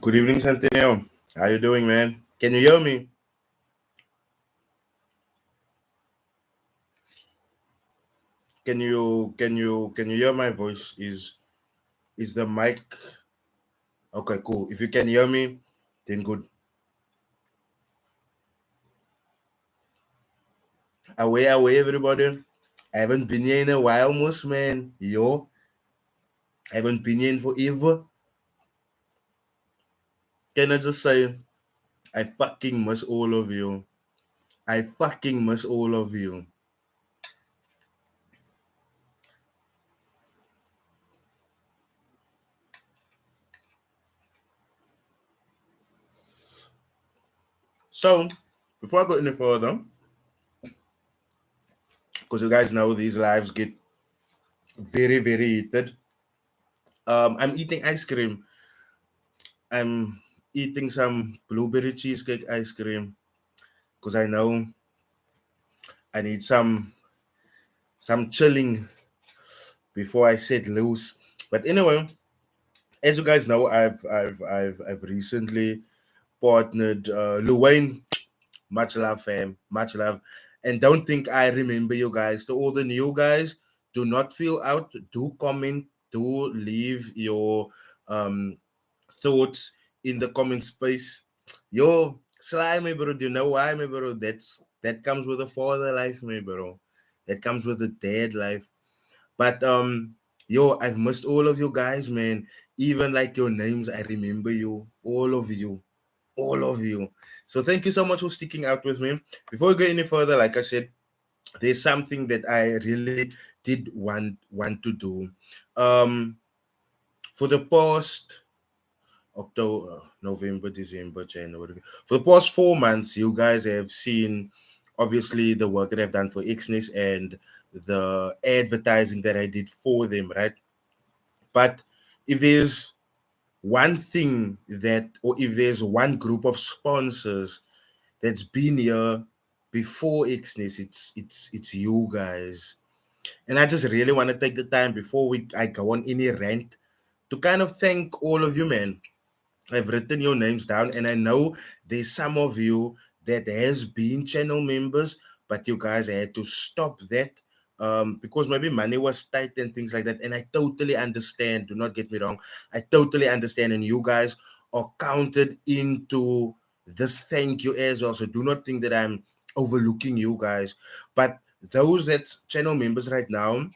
Good evening, Centennial. How you doing, man? Can you hear me? Can you hear my voice? Is the mic okay? Cool. If you can hear me, then good. Away, everybody. I haven't been here in a while, most man. Yo, I haven't been here in forever. Can I just say, I fucking miss all of you. I fucking miss all of you. So, before I go any further, because you guys know these lives get very, very heated. I'm eating ice cream. I'm eating some blueberry cheesecake ice cream because I know I need some chilling before I set loose. But anyway, as you guys know, I've recently partnered Luwayne. Much love, fam. Much love. And don't think I remember you guys. To all the new guys, do not feel out. Do comment. Do leave your thoughts in the comment space. Yo, Sly, me bro. Do you know why, me bro? That comes with a father life, me bro. That comes with a dad life. But yo, I've missed all of you guys, man. Even like your names, I remember you, all of you, all of you. So thank you so much for sticking out with me. Before we go any further, like I said, there's something that I really did want to do. Um, for the past October, November, December, January. For the past 4 months, you guys have seen obviously the work that I've done for Ixnis and the advertising that I did for them, right? But if there's one thing that, or if there's one group of sponsors that's been here before Ixnis, it's you guys. And I just really want to take the time before I go on any rant to kind of thank all of you, man. I've written your names down, and I know there's some of you that has been channel members, but you guys had to stop that because maybe money was tight and things like that. And I totally understand. Do not get me wrong. I totally understand, and you guys are counted into this thank you as well. So do not think that I'm overlooking you guys. But those that's channel members right now,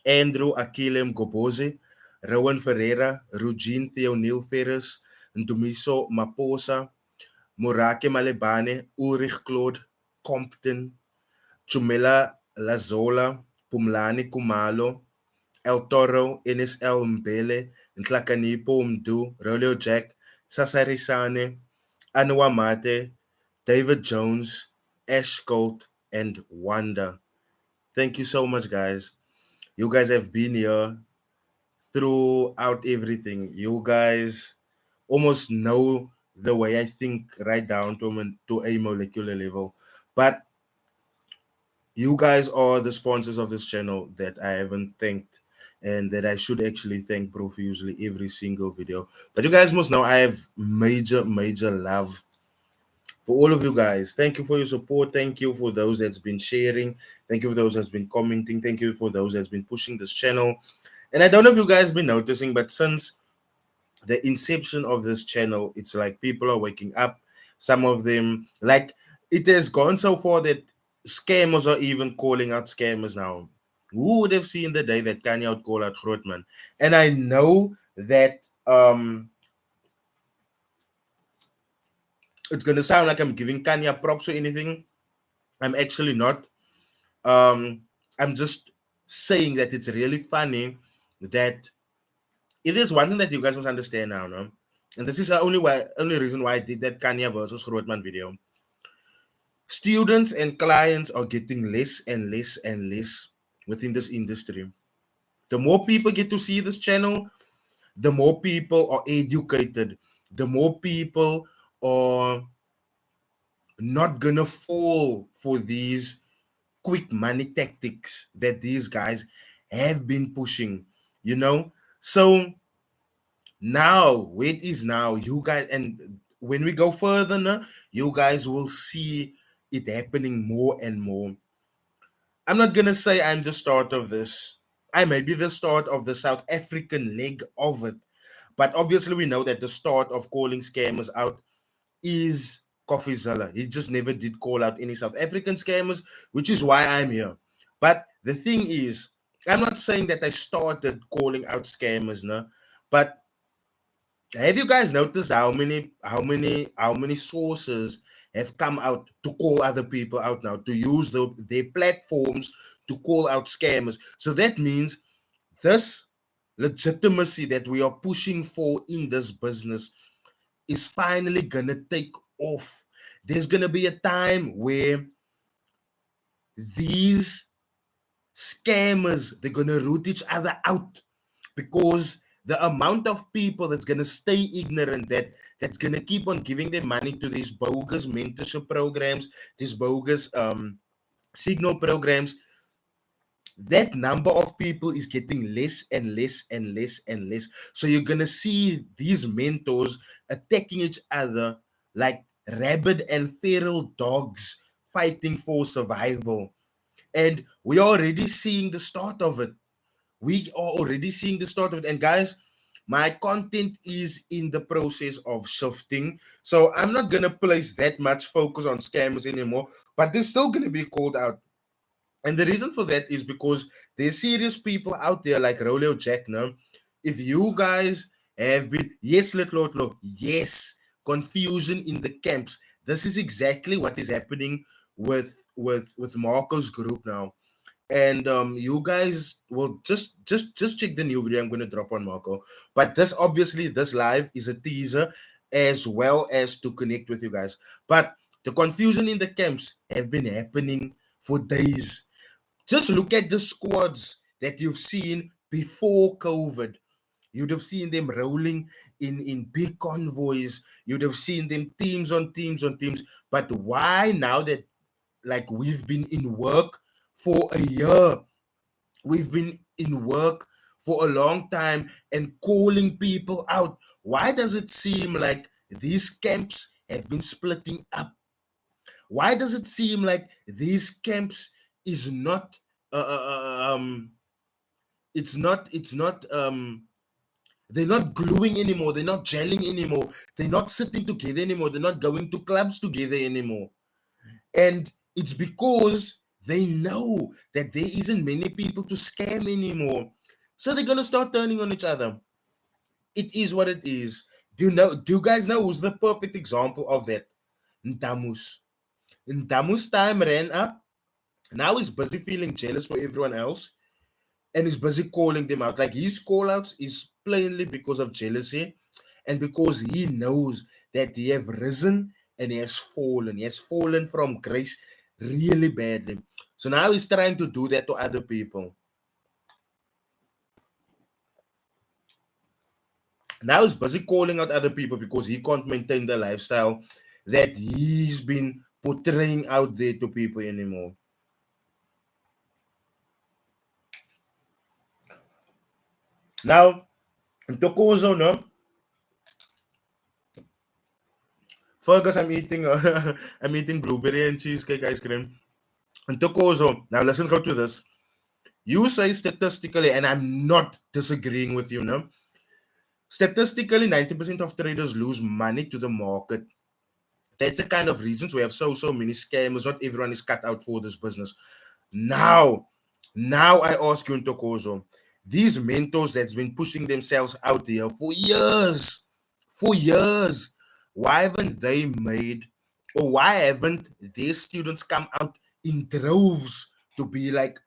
Andrew Akilem Goboze, Rowan Ferreira, Rugine Theonil Ferris, Ndumiso Maposa, Murake Malebane, Ulrich Claude, Compton, Chumela Lazola, Pumlani Kumalo, El Toro, NSL Mbele, Ntlakanipo Mdu, Rolio Jack, Sasarisane, Anua Mate, David Jones, Ash Colt, and Wanda. Thank you so much, guys. You guys have been here throughout everything. You guys almost know the way I think right down to a molecular level. But you guys are the sponsors of this channel that I haven't thanked and that I should actually thank profusely every single video. But you guys must know I have major love for all of you guys. Thank you for your support. Thank you for those that's been sharing. Thank you for those that's been commenting. Thank you for those that's been pushing this channel. And I don't know if you guys been noticing, but since the inception of this channel, it's like people are waking up. Some of them, like, it has gone so far that scammers are even calling out scammers now. Who would have seen the day that Khanya would call out Grootman? And I know that it's gonna sound like I'm giving Khanya props or anything. I'm actually not. Um, I'm just saying that it's really funny that if there's one thing that you guys must understand now, no? And this is the only reason why I did that Kanye versus Grootman video. Students and clients are getting less and less and less within this industry. The more people get to see this channel, the more people are educated, the more people are not gonna fall for these quick money tactics that these guys have been pushing, you know? So Now, where it is now, you guys, and when we go further now, you guys will see it happening more and more. I'm not gonna say I'm the start of this. I may be the start of the South African leg of it. But obviously, we know that the start of calling scammers out is Coffeezilla. He just never did call out any South African scammers, which is why I'm here. But the thing is, I'm not saying that I started calling out scammers, no. But have you guys noticed how many sources have come out to call other people out now, to use their platforms to call out scammers? So that means this legitimacy that we are pushing for in this business is finally gonna take off. There's gonna be a time where these scammers, they're gonna root each other out, because the amount of people that's gonna stay ignorant, that's gonna keep on giving their money to these bogus mentorship programs, these bogus signal programs, that number of people is getting less and less and less and less. So you're gonna see these mentors attacking each other like rabid and feral dogs fighting for survival. And we're already seeing the start of it. We are already seeing the start of it. And guys, my content is in the process of shifting. So I'm not gonna place that much focus on scammers anymore, but they're still gonna be called out. And the reason for that is because there's serious people out there like Rolio Jack now. If you guys have been, yes, Little, yes, confusion in the camps. This is exactly what is happening with Marco's group now. And you guys will just check the new video I'm gonna drop on Marco. But this live is a teaser as well as to connect with you guys. But the confusion in the camps have been happening for days. Just look at the squads that you've seen before COVID. You'd have seen them rolling in big convoys. You'd have seen them teams on teams on teams. But why now that, like, we've been in work for a year, we've been in work for a long time and calling people out, why does it seem like these camps have been splitting up? Why does it seem like these camps is not it's not they're not gluing anymore, they're not gelling anymore, they're not sitting together anymore, they're not going to clubs together anymore? And it's because they know that there isn't many people to scam anymore, so they're gonna start turning on each other. It is what it is. Do you guys know who's the perfect example of that? Ntamus. Ntamus time ran up. Now he's busy feeling jealous for everyone else, and he's busy calling them out. Like, his call outs is plainly because of jealousy, and because he knows that he have risen and he has fallen. He has fallen from grace really badly. So now he's trying to do that to other people. Now he's busy calling out other people because he can't maintain the lifestyle that he's been portraying out there to people anymore. Now, Tokozo, no? Fergus, I'm eating I'm eating blueberry and cheesecake ice cream. And Tokozo, now listen go to this. You say statistically, and I'm not disagreeing with you, no? Statistically, 90% of traders lose money to the market. That's the kind of reasons we have so many scammers. Not everyone is cut out for this business. Now, now I ask you, Ntokozo, these mentors that's been pushing themselves out there for years, why haven't they made, or why haven't their students come out in droves to be like,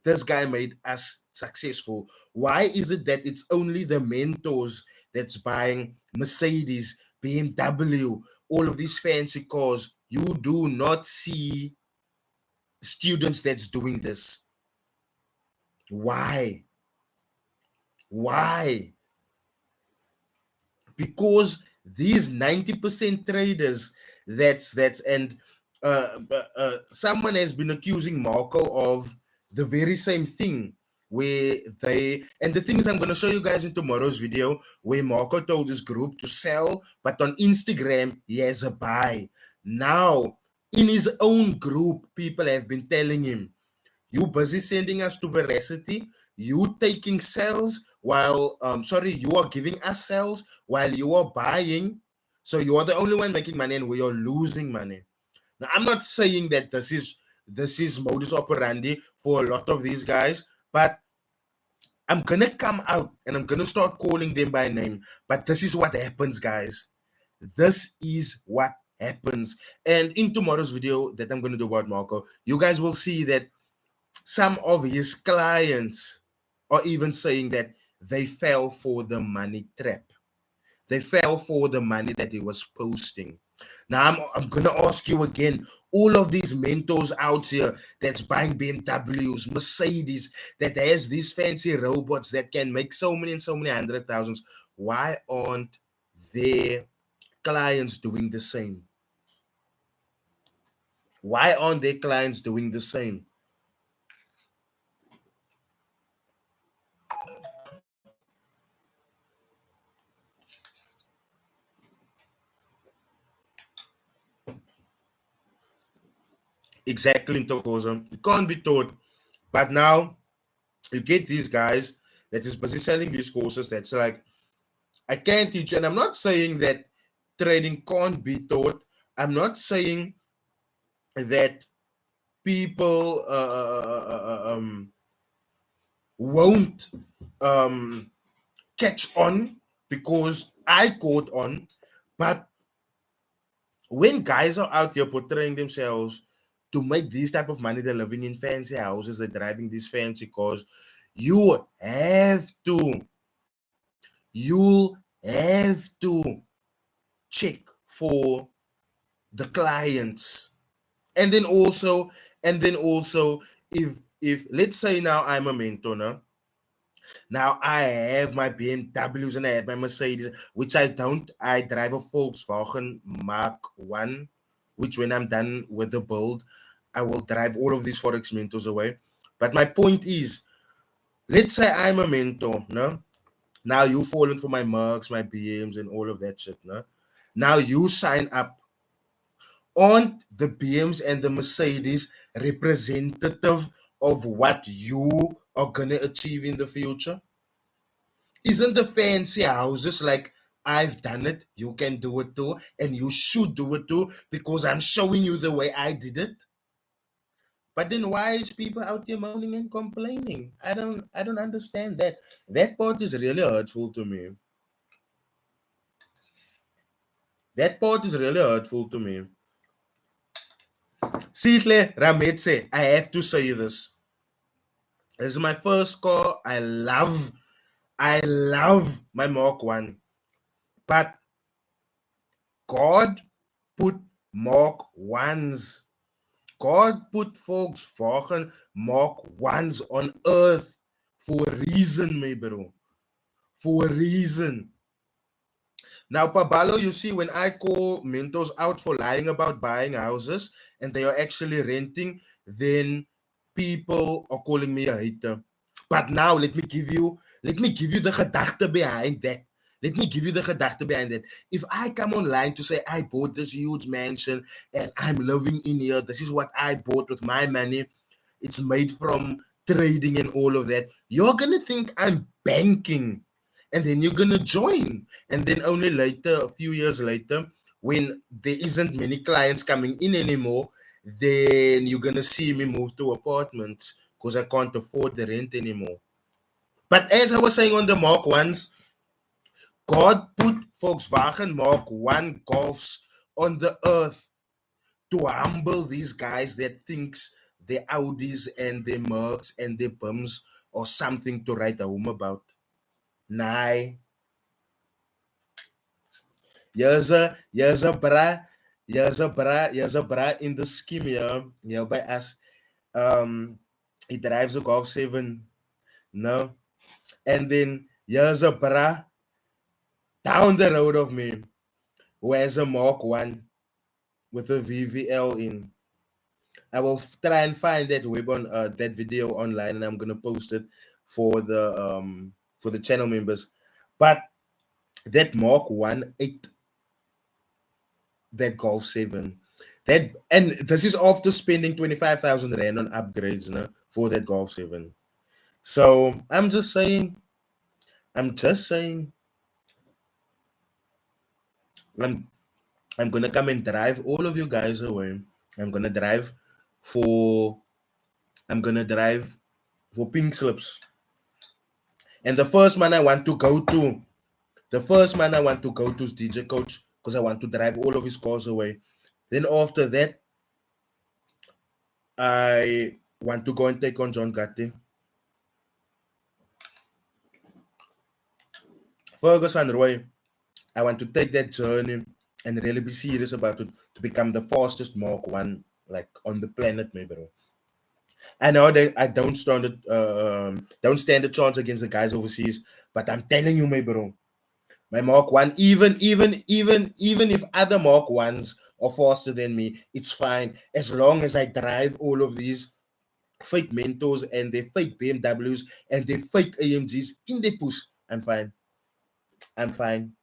this guy made us successful? Why is it that it's only the mentors that's buying Mercedes, BMW, all of these fancy cars? You do not see students that's doing this. Why? Why? Because these 90% traders, that's and someone has been accusing Marco of the very same thing. where they, and the thing is, I'm going to show you guys in tomorrow's video where Marco told his group to sell, but on Instagram he has a buy. Now in his own group, people have been telling him, you busy sending us to veracity, you taking sales while sorry, you are giving us sales while you are buying, so you are the only one making money and we are losing money. Now I'm not saying that this is modus operandi for a lot of these guys, but I'm gonna come out and I'm gonna start calling them by name. But this is what happens, guys. This is what happens. And in tomorrow's video that I'm gonna do about Marco, you guys will see that some of his clients are even saying that they fell for the money trap. They fell for the money that he was posting. Now I'm gonna ask you again, all of these mentors out here that's buying BMWs, Mercedes, that has these fancy robots that can make so many and so many hundred thousands, why aren't their clients doing the same? Why aren't their clients doing the same? Exactly, Ntokozo. It can't be taught. But now you get these guys that is busy selling these courses that's like, I can't teach you. And I'm not saying that trading can't be taught. I'm not saying that people won't catch on because I caught on. But when guys are out here portraying themselves to make this type of money, they're living in fancy houses, they're driving these fancy cars, you have to, you have to check for the clients. And then also, if let's say now I'm a mentor now I have my BMWs and I have my Mercedes, which I don't. I drive a Volkswagen Mark 1, which when I'm done with the build, I will drive all of these Forex mentors away. But my point is, let's say I'm a mentor, no? Now you fallen for my Mercs, my BMs, and all of that shit, no? Now you sign up. Aren't the BMs and the Mercedes representative of what you are gonna achieve in the future? Isn't the fancy houses like, I've done it, you can do it too, and you should do it too because I'm showing you the way I did it? But then why is people out there moaning and complaining? I don't understand that. That part is really hurtful to me. That part is really hurtful to me. Sihle Rametse, I have to say this. This is my first car. I love my Mark 1. But God put Mark 1s. God put Volkswagen Mark 1s on earth for a reason, my bro. For a reason. Now, Pabalo, you see, when I call mentors out for lying about buying houses and they are actually renting, then people are calling me a hater. But now let me give you the gedachte behind that. Let me give you the gedachte behind that. If I come online to say I bought this huge mansion and I'm living in here, this is what I bought with my money. It's made from trading and all of that. You're gonna think I'm banking, and then you're gonna join. And then only later, a few years later, when there isn't many clients coming in anymore, then you're gonna see me move to apartments because I can't afford the rent anymore. But as I was saying on the Mark ones, God put Volkswagen Mark 1 Golfs on the earth to humble these guys that thinks their Audis and their Mercs and their bums or something to write home about. Nah, here's a bra in the scheme here by us. Um, he drives a Golf 7, no, and then here's a bra down the road of me who has a Mark 1 with a VVL in. I will try and find that that video online, and I'm gonna post it for the channel members. But that Mark 1.8, that Golf 7, that, and this is after spending 25,000 Rand on upgrades, no, for that Golf 7. So I'm just saying, I'm I'm gonna come and drive all of you guys away. I'm gonna drive for I'm gonna drive for pink slips. And the first man I want to go to is DJ Coach, because I want to drive all of his cars away. Then after that, I want to go and take on John Gatti. Fergus Van Roy, I want to take that journey and really be serious about it to become the fastest Mark 1 like on the planet, maybe, bro. I know that I don't stand a chance against the guys overseas, but I'm telling you, my bro, my Mark 1, even if other Mark 1s are faster than me, it's fine as long as I drive all of these fake Mentos and their fake BMWs and their fake AMGs in the push. I'm fine. I'm fine.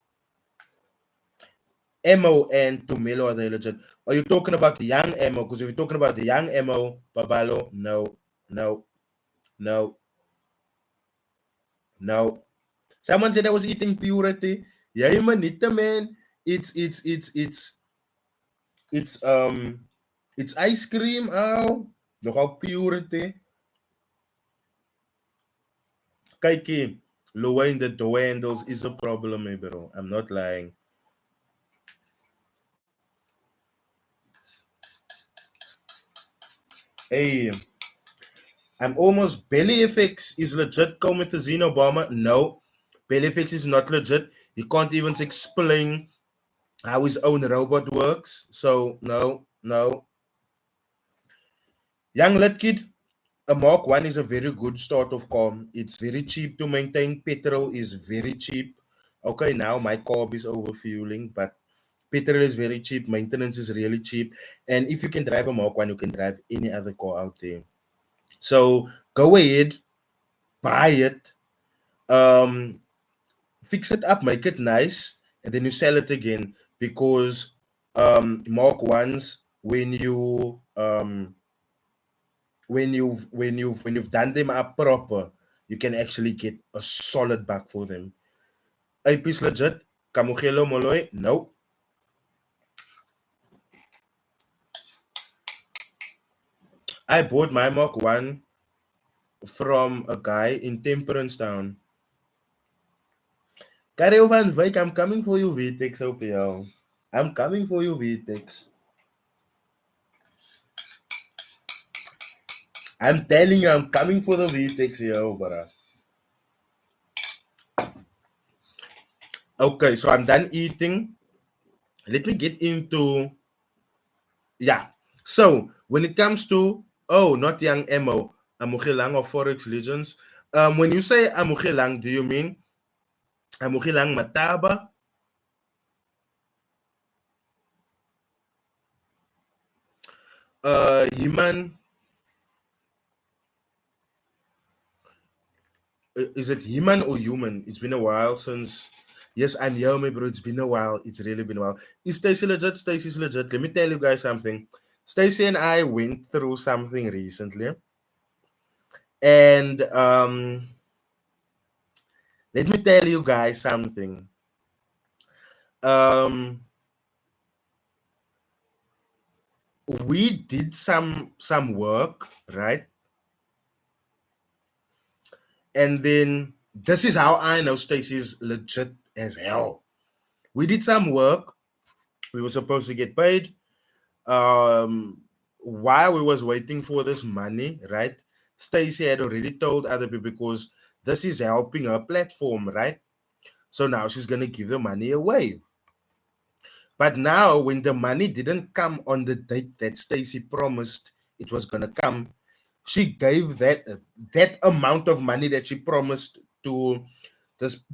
Mo and Tumelo, are they legit? Are you talking about the young Mo? Because if you're talking about the young Mo, Babalo, no, no, no, no. Someone said I was eating purity. Yeah, manita, man. It's it's it's it's it's it's ice cream. Oh, nogal purity. Kijk, lowering the door handles is a problem, bro. I'm not lying. Hey, I'm almost Belly FX is legit. Comethazine Obama. No, Belly FX is not legit. He can't even explain how his own robot works. So no, no. Young Lit Kid, a Mark 1 is a very good start of car. It's very cheap to maintain. Petrol is very cheap. Okay, now my car is overfueling, but petrol is very cheap. Maintenance is really cheap. And if you can drive a Mark 1, you can drive any other car out there. So go ahead, buy it, um, fix it up, make it nice, and then you sell it again. Because Mark 1s, when you've done them up proper, you can actually get a solid buck for them. AP is legit. Kamugelo Moloi, no. I bought my Mark 1 from a guy in Temperance Town. Karel van Wyk, I'm coming for you, VTEX, OPL. I'm coming for you, VTEX. I'm telling you, I'm coming for the VTEX, yo, bro. Okay, so I'm done eating. Let me get into, yeah. So when it comes to, oh, not young Mo, Amukilang or Forex Legends. When you say Amukilang, do you mean Amukilang Mataba? Human, is it human or human? It's been a while since. Yes, I'm here, my bro. It's been a while. It's really been a while. Is Stacy legit? Stacy's legit. Let me tell you guys something. Stacy and I went through something recently, and let me tell you guys something. Um, we did some work, right? And then this is how I know Stacy's legit as hell. We did some work. We were supposed to get paid. While we was waiting for this money, right? Stacy had already told other people, because this is helping her platform, right? So now she's gonna give the money away. But now, when the money didn't come on the date that Stacy promised it was gonna come, she gave that amount of money that she promised to this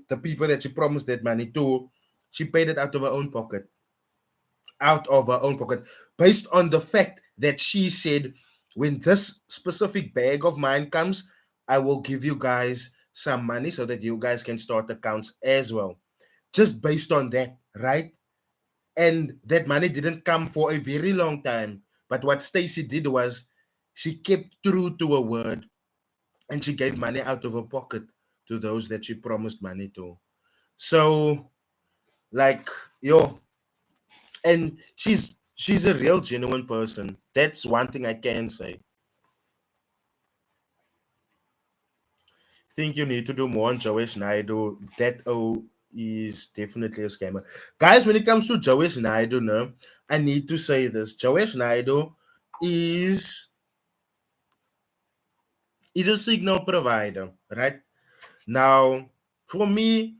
the people that she promised that money to. She paid it out of her own pocket, based on the fact that she said, when this specific bag of mine comes, I will give you guys some money so that you guys can start accounts as well. Just based on that, right? And that money didn't come for a very long time. But what Stacy did was she kept true to her word and she gave money out of her pocket to those that she promised money to. So, like, yo, and she's a real genuine person. That's one thing I can say. Think you need to do more on Joey Schneider. That is definitely a scammer. Guys, when it comes to Joey Schneider, no, I need to say this. Joey Schneider is is a signal provider, right? Now, for me,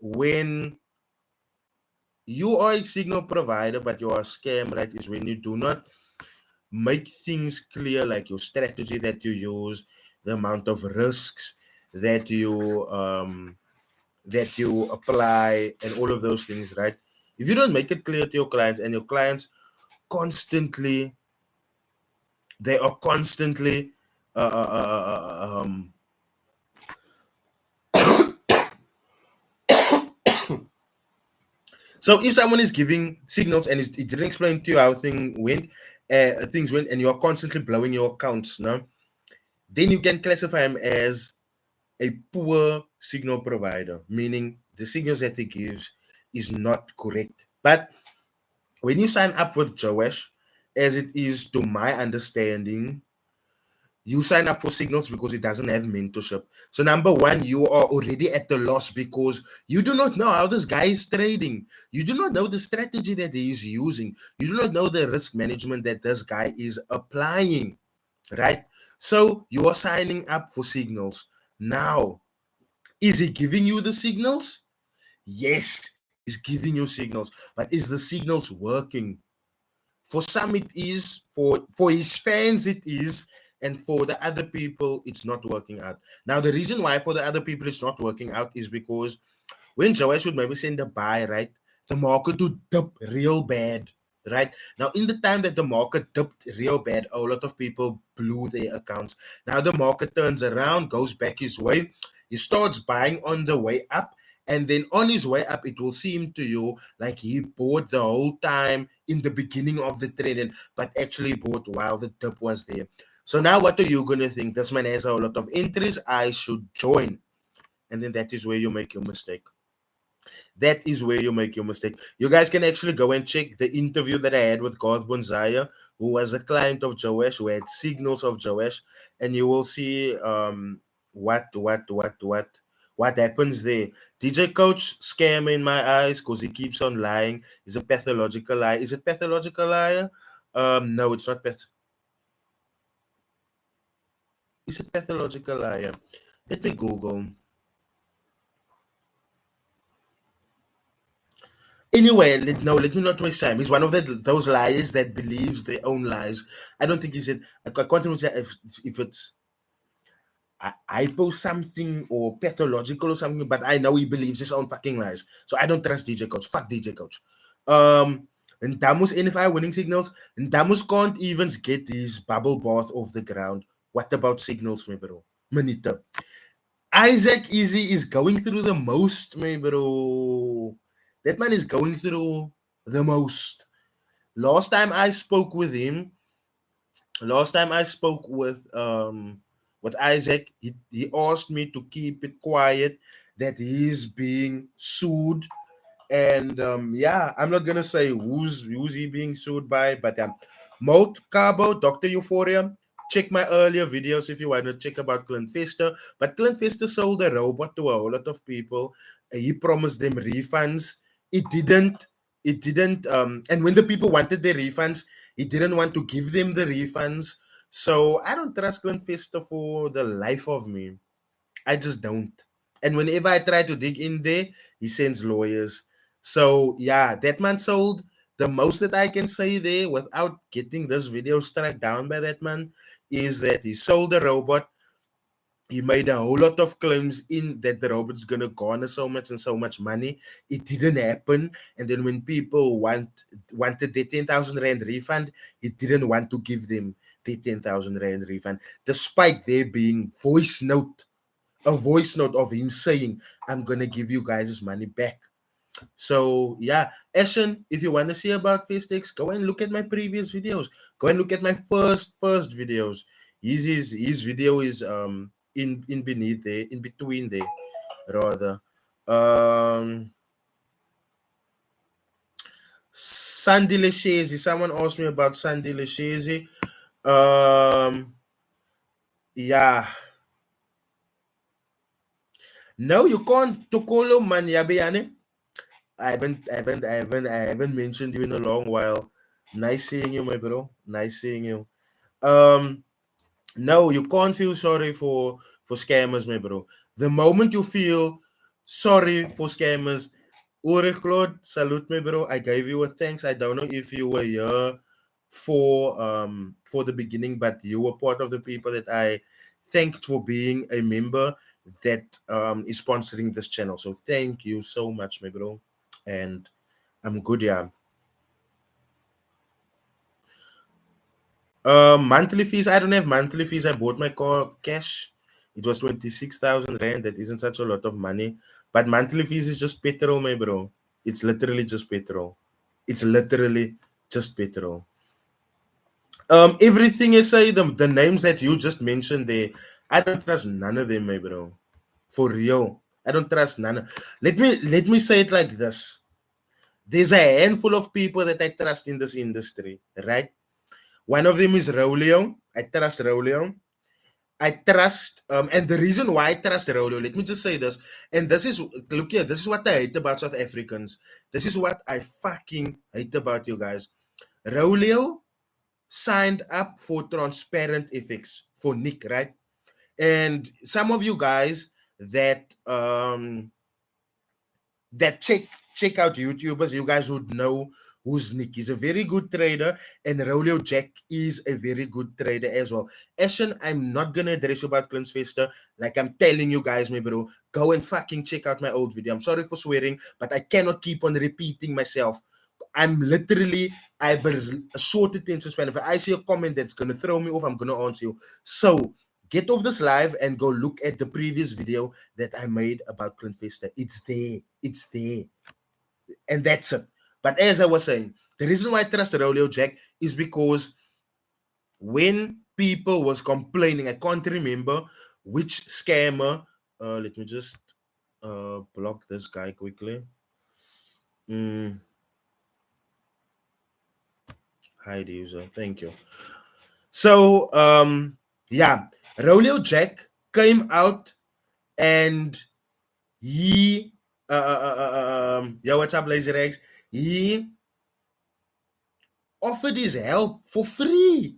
when you are a signal provider but you are a scam, right, is when you do not make things clear, like your strategy that you use, the amount of risks that you apply, and all of those things, right? If you don't make it clear to your clients, and your clients constantly, they are constantly uh, uh, uh, uh, um, so if someone is giving signals and it didn't explain to you how things went, and you are constantly blowing your accounts, no, then you can classify him as a poor signal provider, meaning the signals that he gives is not correct. But when you sign up with Joash, as it is to my understanding, you sign up for signals because it doesn't have mentorship. So number one, you are already at the loss because you do not know how this guy is trading. You do not know the strategy that he is using. You do not know the risk management that this guy is applying, right? So you are signing up for signals. Now, is he giving you the signals? Yes, he's giving you signals. But is the signals working? For some, it is. For his fans, it is. And for the other people, it's not working out. Now, the reason why for the other people it's not working out is because when Joash would maybe send a buy, right, the market would dip real bad, right? Now, in the time that the market dipped real bad, a lot of people blew their accounts. Now, the market turns around, goes back his way. He starts buying on the way up. And then on his way up, it will seem to you like he bought the whole time in the beginning of the trend, but actually bought while the dip was there. So now what are you going to think? This man has a lot of interest. I should join. And then that is where you make your mistake. That is where you make your mistake. You guys can actually go and check the interview that I had with Garth Bonzaya, who was a client of Joash, who had signals of Joash, and you will see what happens there. DJ Coach scam in my eyes because he keeps on lying. He's a pathological liar. Is it pathological liar? No, it's not Is it pathological liar? Let me Google. Anyway, let me not waste time. He's one of those liars that believes their own lies. I don't think he said. I can't remember if it's hypo something or pathological or something, but I know he believes his own fucking lies. So I don't trust DJ Coach. Fuck DJ Coach. And Damus NFI winning signals. And Damus can't even get his bubble bath off the ground. What about signals, my bro? Manita. Isaac Easy is going through the most, my bro. That man is going through the most. Last time I spoke with him, last time I spoke with Isaac, he asked me to keep it quiet that he's being sued. And yeah, I'm not gonna say who's he being sued by, but Molt Cabo, Dr. Euphoria. Check my earlier videos if you want to check about Clint Fester. But Clint Fester sold a robot to a whole lot of people. He promised them refunds. It didn't. It didn't. And when the people wanted their refunds, he didn't want to give them the refunds. So I don't trust Clint Fester for the life of me. I just don't. And whenever I try to dig in there, he sends lawyers. So yeah, that man sold the most that I can say there without getting this video struck down by that man is that he sold a robot He made a whole lot of claims in that the robot's gonna garner so much and so much money. It didn't happen. And then when people wanted their 10,000 rand refund, he didn't want to give them the 10,000 rand refund, despite there being a voice note of him saying, "I'm gonna give you guys this money back." So yeah, Eshen, if you want to see about Festex, go and look at my previous videos. Go and look at my first videos. His video is in beneath there, in between there, rather. Um Sandy Leshezi. Someone asked me about Sandy Leshezi. Yeah. No, you can't Tokolo Manyabiane. I haven't mentioned you in a long while. Nice seeing you, my bro. Nice seeing you. Um, no, you can't feel sorry for scammers, my bro. The moment you feel sorry for scammers, Ulrich Claude, salute, my bro. I gave you a thanks. I don't know if you were here for the beginning, but you were part of the people that I thanked for being a member that is sponsoring this channel. So thank you so much, my bro. And I'm good, yeah. Monthly fees. I don't have monthly fees. I bought my car cash. It was 26,000 rand. That isn't such a lot of money. But monthly fees is just petrol, my bro. It's literally just petrol. It's literally just petrol. Everything you say, the names that you just mentioned there, I don't trust none of them, my bro. For real. I don't trust none. Let me say it like this. There's a handful of people that I trust in this industry, right? One of them is Raulio. I trust Raulio. I trust, and the reason why I trust Raulio, let me just say this, and this is, look here, this is what I hate about South Africans. This is what I fucking hate about you guys. Raulio signed up for transparent ethics for Nick, right? And some of you guys that check out YouTubers, you guys would know who's Nick. He's a very good trader, and Rolio Jack is a very good trader as well. Ashen, I'm not gonna address you about Klinsfester. Like I'm telling you guys, my bro, go and fucking check out my old video. I'm sorry for swearing, but I cannot keep on repeating myself. I'm literally, I have a short attention span. If I see a comment that's gonna throw me off, I'm gonna answer you. So get off this live and go look at the previous video that I made about Clintfester. It's there. It's there. And that's it. But as I was saying, the reason why I trust Rolio Jack is because when people was complaining, I can't remember which scammer. Let me just block this guy quickly. Mm, hide user. Thank you. So yeah, Rolio Jack came out and he yeah, what's up, Laser X? He offered his help for free.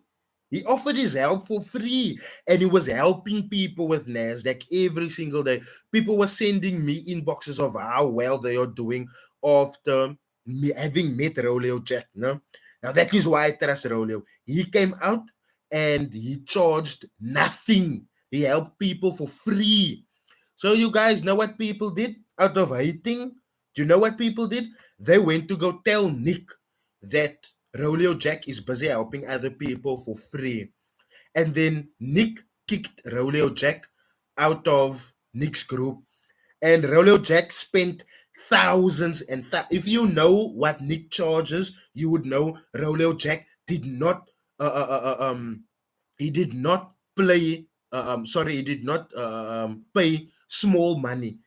He offered his help for free, and he was helping people with Nasdaq every single day. People were sending me inboxes of how well they are doing after me having met Rolio Jack. No, now that is why I trust Rolio. He came out and he charged nothing. He helped people for free. So you guys know what people did out of hating? Do you know what people did? They went to go tell Nick that Rolio Jack is busy helping other people for free. And then Nick kicked Rolio Jack out of Nick's group. And Rolio Jack spent thousands if you know what Nick charges, you would know Rolio Jack did not he did not play sorry, he did not pay small money.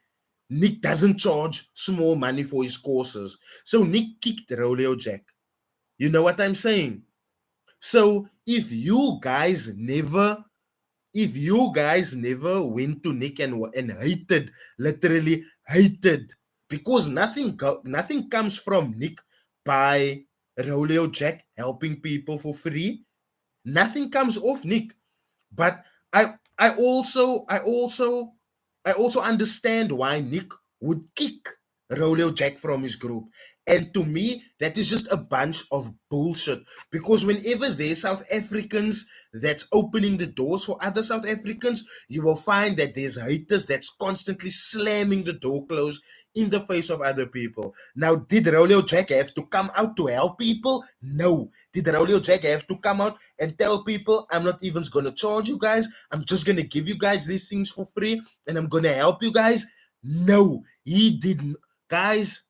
Nick doesn't charge small money for his courses. So Nick kicked Rolio Jack. You know what I'm saying? So if you guys never went to Nick and hated, literally hated, because nothing comes from Nick by Rolio Jack helping people for free. Nothing comes off Nick. But I also understand why Nick would kick Rolio Jack from his group. And to me, that is just a bunch of bullshit. Because whenever there's South Africans that's opening the doors for other South Africans, you will find that there's haters that's constantly slamming the door closed in the face of other people. Now, did Rolio Jack have to come out to help people? No. Did Rolio Jack have to come out and tell people, I'm not even going to charge you guys, I'm just going to give you guys these things for free, and I'm going to help you guys? No, he didn't. Guys,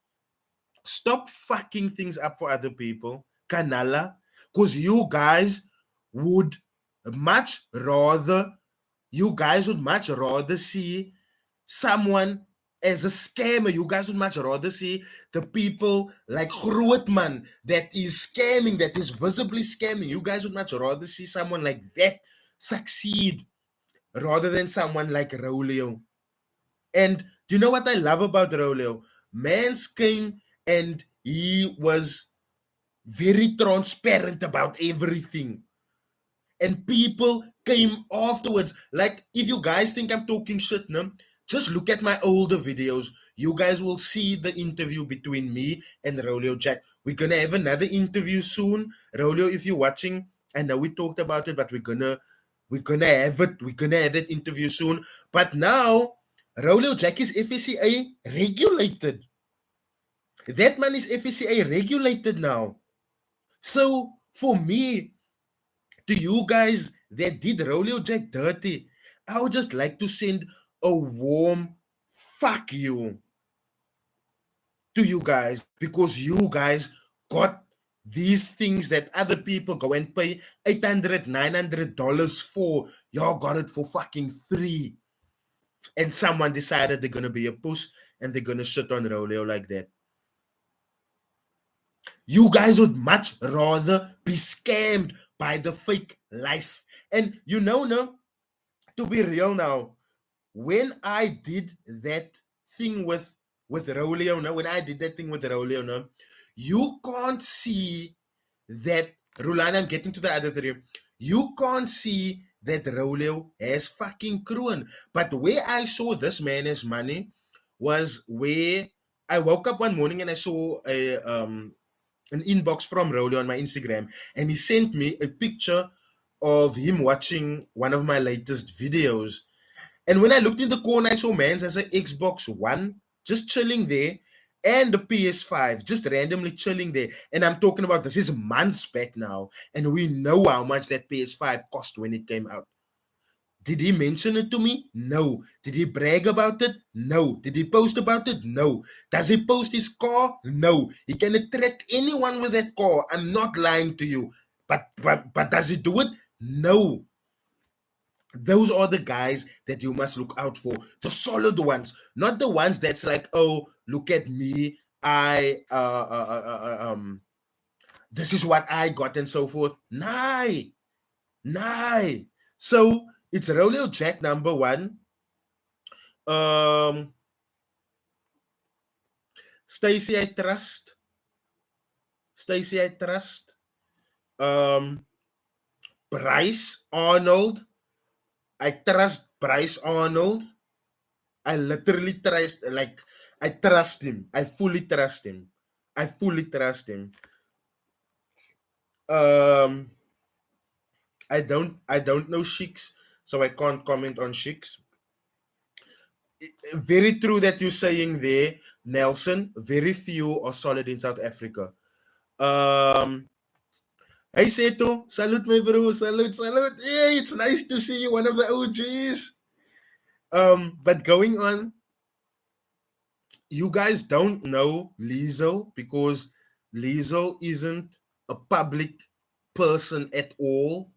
stop fucking things up for other people. Canala. Because would much rather, you guys would much rather see someone as a scammer. You guys would much rather see the people like Grootman that is scamming, that is visibly scamming. You guys would much rather see someone like that succeed rather than someone like Rolio. And do you know what I love about Rolio? Mans came and he was very transparent about everything. And people came afterwards. Like, if you guys think I'm talking shit, no, just look at my older videos. You guys will see the interview between me and Rolio Jack. We're gonna have another interview soon. Rolio, if you're watching, I know we talked about it, but we're gonna have it. We're gonna have that interview soon. But now, Rolio Jack is FSCA regulated. That man is FSCA regulated now. So for me, to you guys that did Rolio Jack dirty, I would just like to send a warm fuck you to you guys, because you guys got these things that other people go and pay $800, $900 for. Y'all got it for fucking free. And someone decided they're gonna be a puss and they're gonna shit on Rolio like that. You guys would much rather be scammed by the fake life. And you know, no, to be real now, when I did that thing with Rolio, no, when I did that thing with Rolio, no, you can't see that Rulana, I'm getting to the other three. You can't see that Rolio has fucking Kroon. But where I saw this man has money was where I woke up one morning and I saw an inbox from Rolio on my Instagram, and he sent me a picture of him watching one of my latest videos. And when I looked in the corner, I saw Mans has an Xbox One just chilling there and the PS5 just randomly chilling there. And I'm talking about this is months back now, and we know how much that PS5 cost when it came out. Did he mention it to me? No. Did he brag about it? No. Did he post about it? No. Does he post his car? No. He can attract anyone with that car. I'm not lying to you. But does he do it? No. Those are the guys that you must look out for. The solid ones, not the ones that's like, oh, look at me. This is what I got and so forth. Nah. Nah. So it's Rolio Jack number one. Um, Stacy, I trust. Stacy, I trust. Um, Bryce Arnold. I trust Bryce Arnold. I literally trust, like, I trust him. I fully trust him. I fully trust him. Um, I don't know Sheiks, so I can't comment on Sheiks. Very true that you're saying there, Nelson. Very few are solid in South Africa. Hey Seto, salute my bro, salute, salute. Yeah, it's nice to see you, one of the OGs. But going on, you guys don't know Liesel because Liesel isn't a public person at all.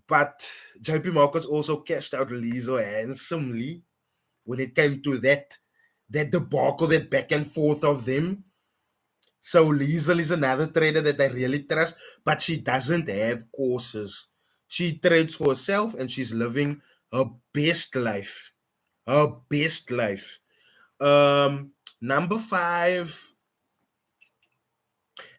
But JP Marcus also cashed out Liesel handsomely when it came to that debacle, that back and forth of them. So Liesel is another trader that I really trust, but she doesn't have courses. She trades for herself and she's living her best life. Her best life. Number five.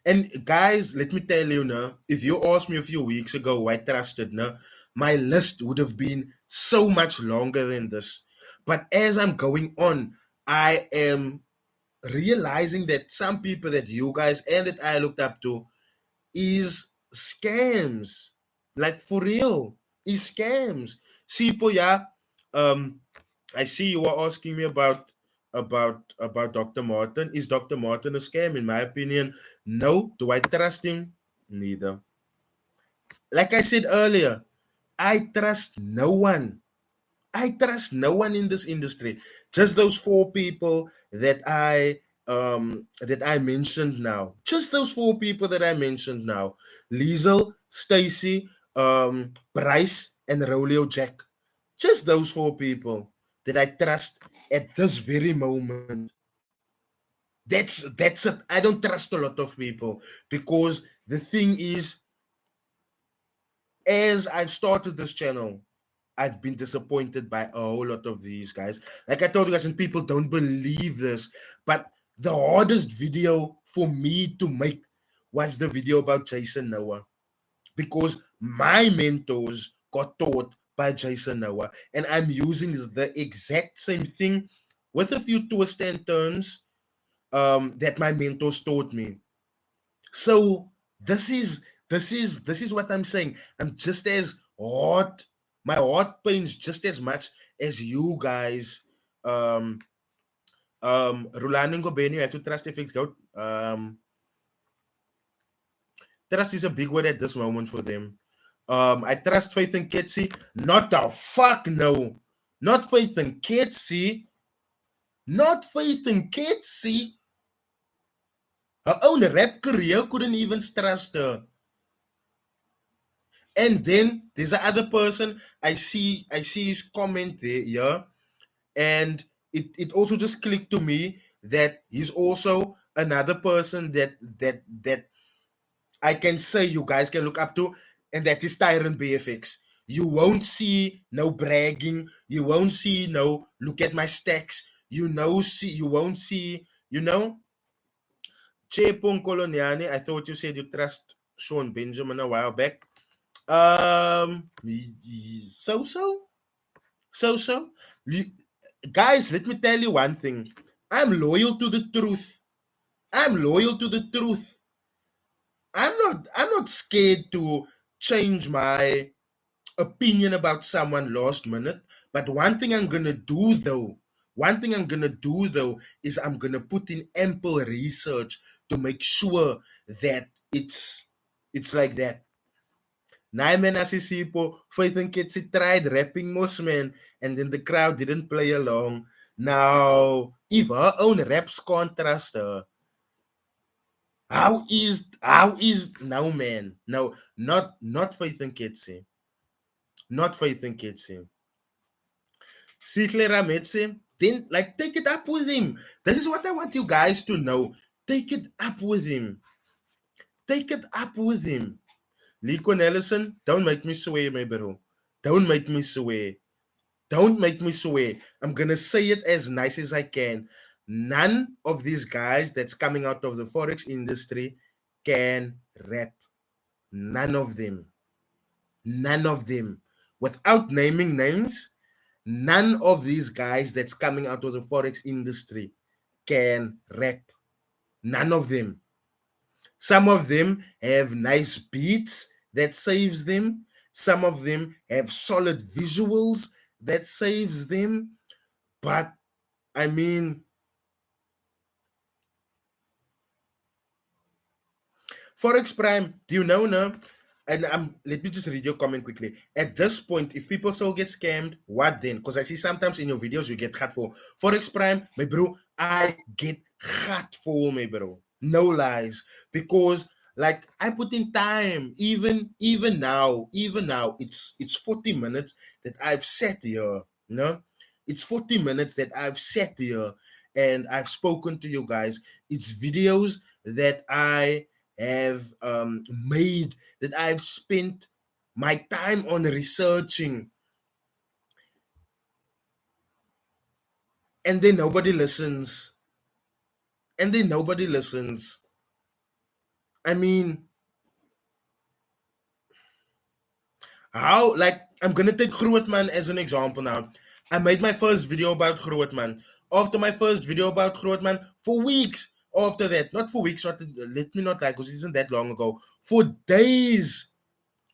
And guys, let me tell you now, if you asked me a few weeks ago who I trusted now, my list would have been so much longer than this. But as I'm going on, I am realizing that some people that you guys and that I looked up to is scams. Like for real, is scams. Sipo, yeah. Um, I see you were asking me about Dr. Martin. Is Dr. Martin a scam? In my opinion, no. Do I trust him? Neither. Like I said earlier, I trust no one. I trust no one in this industry. Just those four people that I mentioned now. Just those four people that I mentioned now. Liesel, Stacy, Bryce, and Rolio Jack. Just those four people that I trust at this very moment. That's it. I don't trust a lot of people because the thing is, as I've started this channel, I've been disappointed by a whole lot of these guys. Like I told you guys, and people don't believe this, but the hardest video for me to make was the video about Jason Noah because my mentors got taught by Jason Noah, and I'm using the exact same thing with a few twists and turns that my mentors taught me. So this is what I'm saying. I'm just as hot. My heart pains just as much as you guys. Rolando and Gobeni, you have to trust FX Goat. Trust is a big word at this moment for them. I trust Faith and Ketsy. Not the fuck no. Not Faith and Ketsy. Not Faith and Ketsy. Her own rap career couldn't even trust her. And then there's another person I see his comment there, yeah. And it also just clicked to me that he's also another person that I can say you guys can look up to, and that is Tyrant BFX. You won't see no bragging, you won't see no look at my stacks, you won't see, Chepon Coloniani. I thought you said you trust Sean Benjamin a while back. So so, so so. Guys, let me tell you one thing. I'm loyal to the truth. I'm loyal to the truth. I'm not scared to change my opinion about someone last minute. But one thing I'm gonna do though is I'm gonna put in ample research to make sure that it's like that. Nijman Asisipo, Faith and Kitsi tried rapping Mosman, and then the crowd didn't play along. Now, if her own raps can't trust her, how is no man? No, not Faith and Kitsi. Not Faith and Kitsi. Siklera Metsi, then like take it up with him. This is what I want you guys to know. Take it up with him. Take it up with him. Liko Nelson, don't make me swear, my bro. Don't make me swear. Don't make me swear. I'm gonna say it as nice as I can. None of these guys that's coming out of the forex industry can rap. None of them. None of them. Without naming names, none of these guys that's coming out of the forex industry can rap. None of them. Some of them have nice beats that saves them. Some of them have solid visuals that saves them. But I mean, Forex Prime, do you know now? And let me just read your comment quickly. At this point, if people still get scammed, what then? Because I see sometimes in your videos you get gat for Forex Prime, my bro. I get gat for my bro. No lies, because like I put in time. Even now, it's 40 minutes that I've sat here. It's 40 minutes that I've sat here and I've spoken to you guys. It's videos that I have made, that I've spent my time on researching, and then nobody listens. And then nobody listens. I mean, I'm gonna take Grootman as an example now. I made my first video about Grootman. after my first video about Grootman, for weeks after that, not for weeks, not let me not lie, because it isn't that long ago. For days,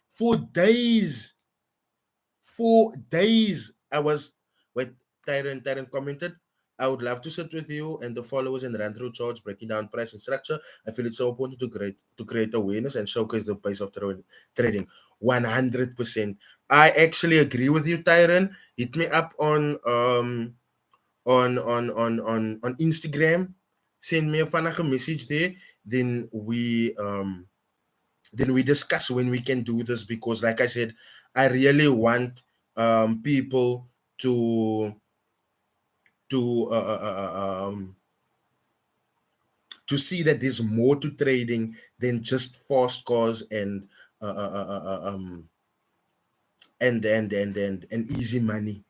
for days, I was wait. Tyron commented, I would love to sit with you and the followers and run through charts, breaking down price and structure. I feel it's so important to create awareness and showcase the pace of trading. 100%. I actually agree with you, Tyron. Hit me up on Instagram. Send me a funny message there. Then we discuss when we can do this, because like I said, I really want people to to uh, uh, uh, uh, um, to see that there's more to trading than just fast cars and uh, uh, uh, uh, uh, um, and easy money.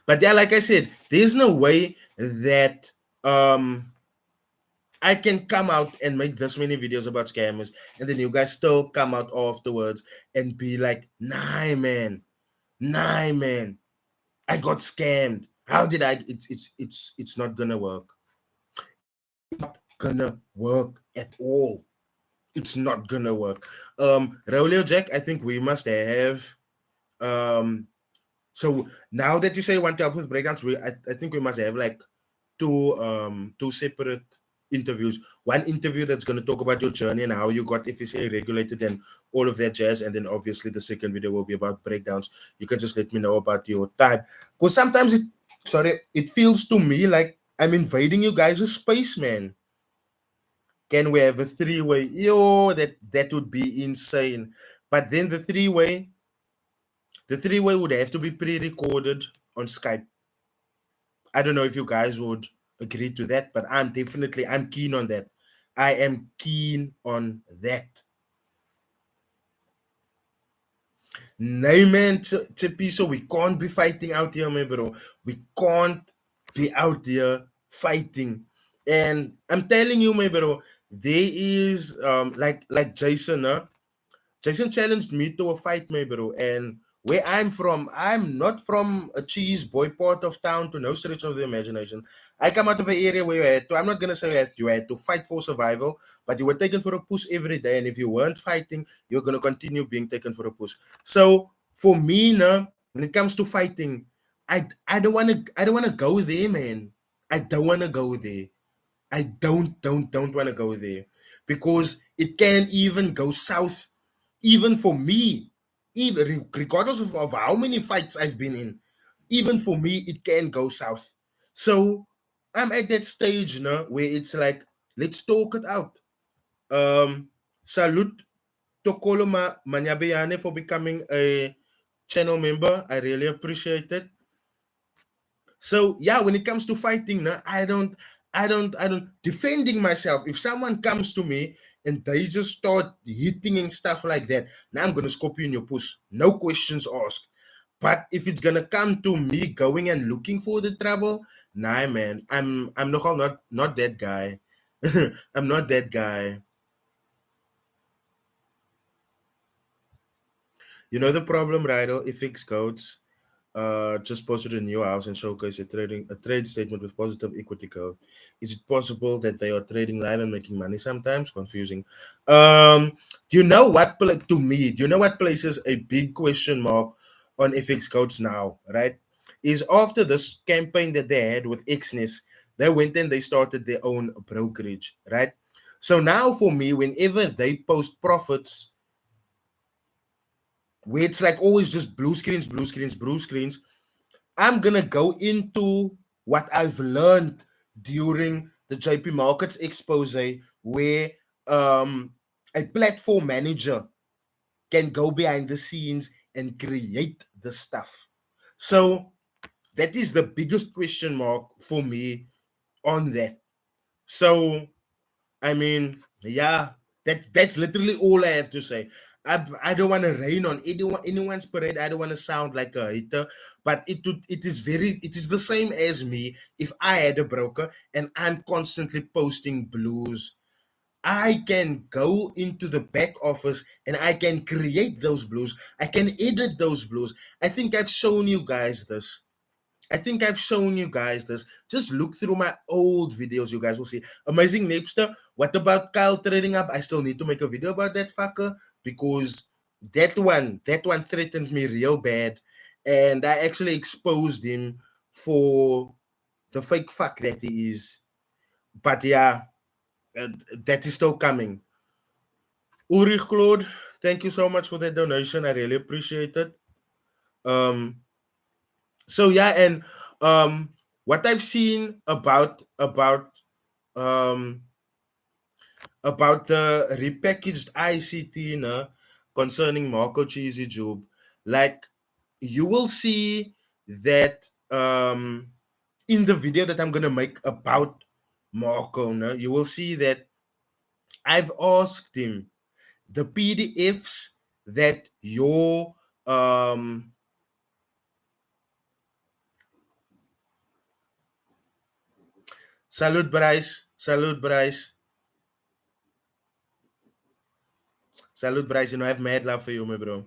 But yeah, like I said, there's no way that I can come out and make this many videos about scammers, and then you guys still come out afterwards and be like, nah, man, I got scammed. How did I? It's not gonna work. Gonna work at all. It's not gonna work. Raulio Jack, I think we must have um. So now that you say you want to help with breakdowns, I think we must have like two separate interviews. One interview that's going to talk about your journey and how you got FSA regulated and all of that jazz, and then obviously the second video will be about breakdowns. You can just let me know about your time, because sometimes it feels to me like I'm invading you guys' space, man. Can we have a three-way? Yo, that would be insane. But then the three-way would have to be pre-recorded on Skype. I don't know if you guys would agree to that, but I'm keen on that. I am keen on that. Nay man, Chippy, so we can't be fighting out here, my bro. We can't be out here fighting. And I'm telling you, my bro, there is like Jason, huh? Jason challenged me to a fight, my bro. And where I'm from, I'm not from a cheese boy part of town to no stretch of the imagination. I come out of an area where you had to, I'm not going to say that you had to fight for survival, but you were taken for a push every day. And if you weren't fighting, you're going to continue being taken for a push. So for me, now, when it comes to fighting, I don't want to go there, man. I don't want to go there. I don't want to go there, because it can even go south, even for me, even regardless of how many fights I've been in, even for me it can go south. So I'm at that stage now where it's like, let's talk it out. Salute Tokolo Manyabeane for becoming a channel member. I really appreciate it. So yeah, when it comes to fighting, nah, I don't defending myself. If someone comes to me and they just start hitting and stuff like that, now I'm gonna scope you in your puss. No questions asked. But if it's gonna come to me going and looking for the trouble, nah man, I'm not that guy. I'm not that guy. You know the problem, Rydell? If fixed codes just posted a new house and showcase a trade statement with positive equity curve. Is it possible that they are trading live and making money sometimes? Confusing. Do you know what to me? Do you know what places a big question mark on FX codes now? Right, is after this campaign that they had with Xness, they went and they started their own brokerage. Right. So now for me, whenever they post profits, where it's like always just blue screens, blue screens, blue screens, I'm gonna go into what I've learned during the JP Markets expose, where um, a platform manager can go behind the scenes and create the stuff. So that is the biggest question mark for me on that. So I mean, yeah, that's literally all I have to say. I don't want to rain on anyone's parade. I don't want to sound like a hater, but it is the same as me. If I had a broker and I'm constantly posting blues, I can go into the back office and I can create those blues. I can edit those blues. I think I've shown you guys this. I think I've shown you guys this. Just look through my old videos. You guys will see. Amazing Napster. What about Kyle trading up? I still need to make a video about that fucker because that one threatened me real bad. And I actually exposed him for the fake fuck that he is. But yeah, uh, that is still coming. Ulrich Claude, thank you so much for that donation. I really appreciate it. Um, so yeah, and what I've seen um about the repackaged ICT concerning Marco Cheesy Job, like you will see that in the video that I'm gonna make about Marco, you will see that I've asked him the PDFs that your salute Bryce, salute Bryce. You know I have mad love for you, my bro.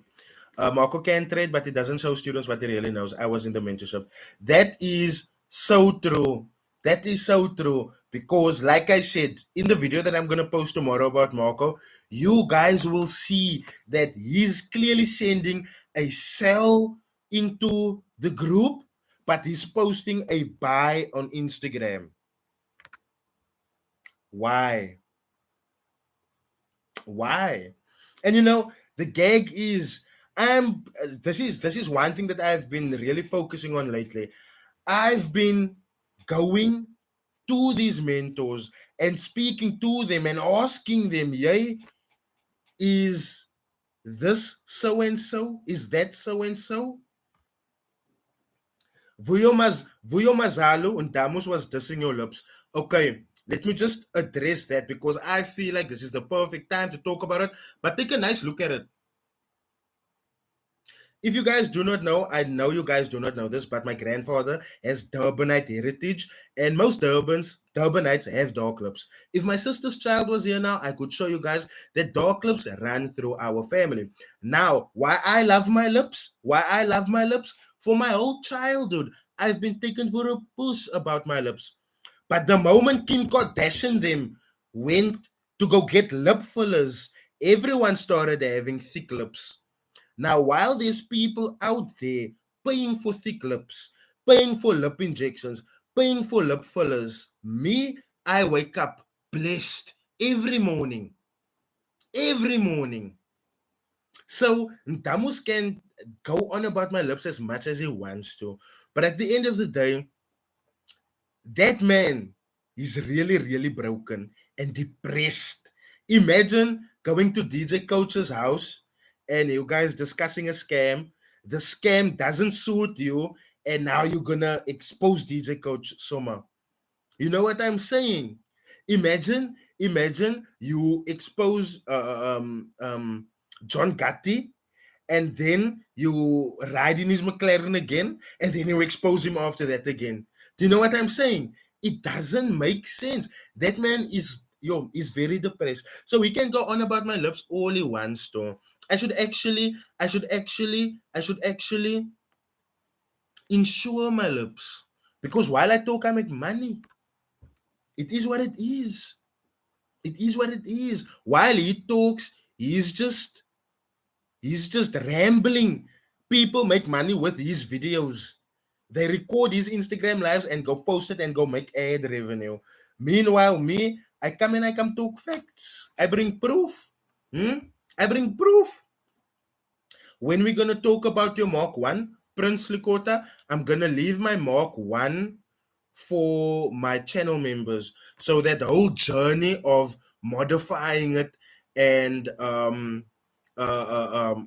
Marco can trade, but he doesn't show students what he really knows. I was in the mentorship. That is so true. That is so true. Because, like I said, in the video that I'm going to post tomorrow about Marco, you guys will see that he's clearly sending a sell into the group, but he's posting a buy on Instagram. Why? Why? And the gag is this is one thing that I've been really focusing on lately. I've been going to these mentors and speaking to them and asking them, yay, is this so and so? Is that so and so? Vuyo Mazalu and Damus was dissing your lips. Okay, let me just address that because I feel like this is the perfect time to talk about it. But take a nice look at it. If you guys do not know, I know you guys do not know this, but my grandfather has Durbanite heritage, and most Durbanites have dog lips. If my sister's child was here now, I could show you guys that dog lips run through our family. Now, why I love my lips? Why I love my lips? For my whole childhood, I've been taken for a puss about my lips. But the moment Kim Kardashian them went to go get lip fillers, everyone started having thick lips. Now, while there's people out there paying for thick lips, paying for lip injections, paying for lip fillers, me, I wake up blessed every morning. Every morning. So, Damus can go on about my lips as much as he wants to. But at the end of the day, that man is really, really broken and depressed. Imagine going to DJ Coach's house and you guys discussing a scam. The scam doesn't suit you, and now you're gonna expose DJ Coach Soma. You know what I'm saying? Imagine you expose John Gatti and then you ride in his McLaren again, and then you expose him after that again. Do you know what I'm saying? It doesn't make sense. That man is very depressed. So we can go on about my lips all he wants to. I should actually insure my lips. Because while I talk, I make money. It is what it is. It is what it is. While he talks, he's just rambling. People make money with his videos. They record his Instagram lives and go post it and go make ad revenue. Meanwhile, me, I come talk facts. I bring proof. I bring proof. When we're gonna talk about your Mark 1, Prince Likota, I'm gonna leave my Mark 1 for my channel members. So that whole journey of modifying it and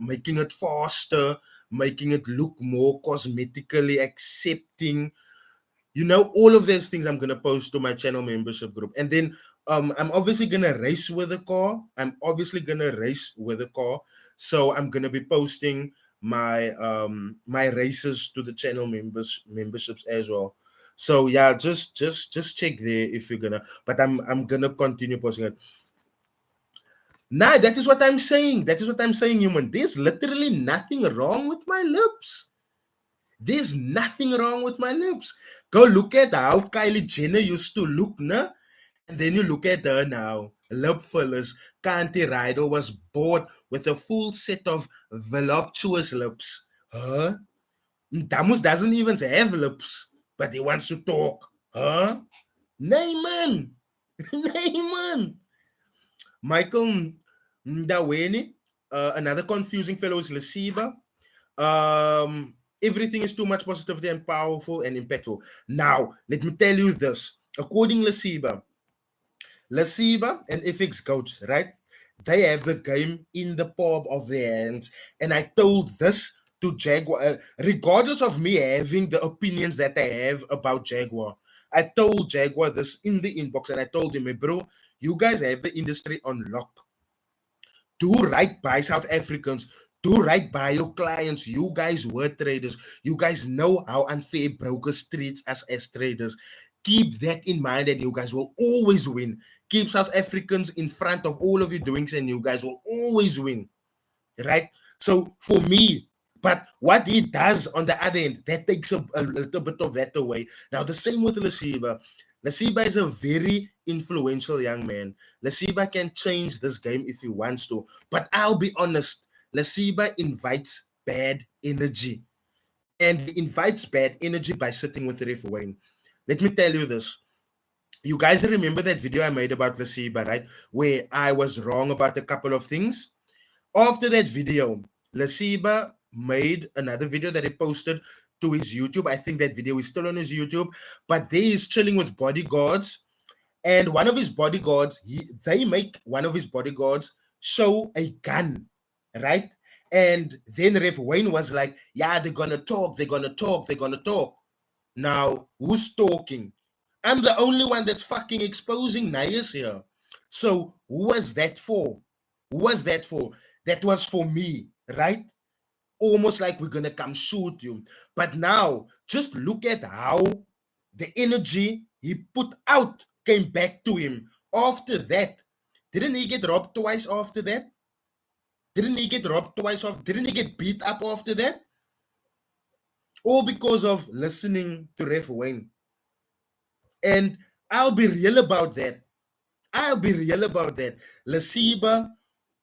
making it faster, making it look more cosmetically accepting, all of those things I'm gonna post to my channel membership group. And then I'm obviously gonna race with the car. So I'm gonna be posting my races to the channel memberships as well. So yeah, just check there if you're gonna, but I'm gonna continue posting it. Nah, that is what I'm saying. That is what I'm saying, human. There's literally nothing wrong with my lips. There's nothing wrong with my lips. Go look at how Kylie Jenner used to look, nah? And then you look at her now. Lip fillers. Kanti Rider was bought with a full set of voluptuous lips. Huh? Damus doesn't even have lips, but he wants to talk. Huh? Neyman! Neyman! Michael Ndaweni, another confusing fellow is Lasiba. Everything is too much positivity and powerful and impactful. Now, let me tell you this. According Lasiba and FX Goats, right? They have the game in the palm of their hands. And I told this to Jaguar, regardless of me having the opinions that I have about Jaguar. I told Jaguar this in the inbox and I told him, hey, bro, you guys have the industry on lock. Do right by South Africans. Do right by your clients. You guys were traders. You guys know how unfair brokers treat us as traders. Keep that in mind that you guys will always win. Keep South Africans in front of all of your doings and you guys will always win. Right? So for me, but what he does on the other end, that takes a little bit of that away. Now, the same with Lasiba. Lasiba is a very influential young man. Lasiba can change this game if he wants to. But I'll be honest, Lasiba invites bad energy. And he invites bad energy by sitting with Ref Wayne. Let me tell you this. You guys remember that video I made about Lasiba, right? Where I was wrong about a couple of things? After that video, Lasiba made another video that he posted to his YouTube. I think that video is still on his YouTube, but there he's chilling with bodyguards. And one of his bodyguards, they make one of his bodyguards show a gun, right? And then Ref Wayne was like, yeah, they're gonna talk, they're gonna talk, they're gonna talk. Now, who's talking? I'm the only one that's fucking exposing Nayas here. So who was that for? Who was that for? That was for me, right? Almost like we're gonna come shoot you. But now, just look at how the energy he put out came back to him. After that, didn't he get robbed twice after that? Didn't he get robbed twice off? Didn't he get beat up after that? All because of listening to Ref Wayne. And I'll be real about that. I'll be real about that. Lasiba,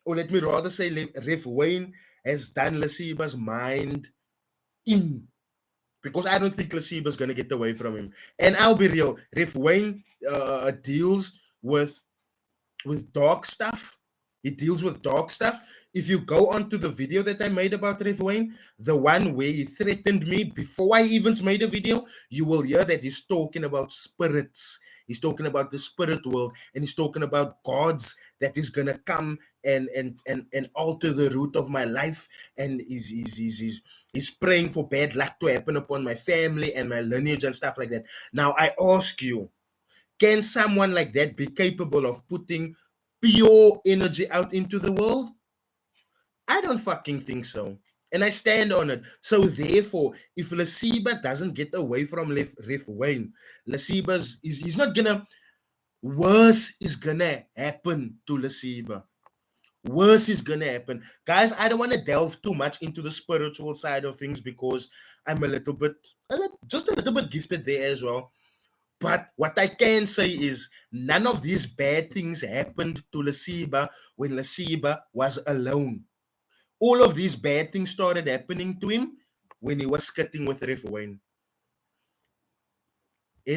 or let me rather say Ref Wayne, has done Lasiba's mind in. Because I don't think Lasiba's going to get away from him. And I'll be real. Ref Wayne deals with dark stuff. He deals with dark stuff. If you go onto the video that I made about Ref Wayne, the one where he threatened me before I even made a video, you will hear that he's talking about spirits. He's talking about the spirit world, and he's talking about gods that is gonna come and alter the route of my life. And he's praying for bad luck to happen upon my family and my lineage and stuff like that. Now I ask you, can someone like that be capable of putting pure energy out into the world? I don't fucking think so. And I stand on it. So therefore, if Lasiba doesn't get away from Ref Wayne, Lasiba's he's not gonna, worse is gonna happen to Lasiba. Worse is gonna happen. Guys, I don't want to delve too much into the spiritual side of things because I'm just a little bit gifted there as well. But what I can say is none of these bad things happened to Lasiba when Lasiba was alone. All of these bad things started happening to him when he was skirting with Ref Wayne. The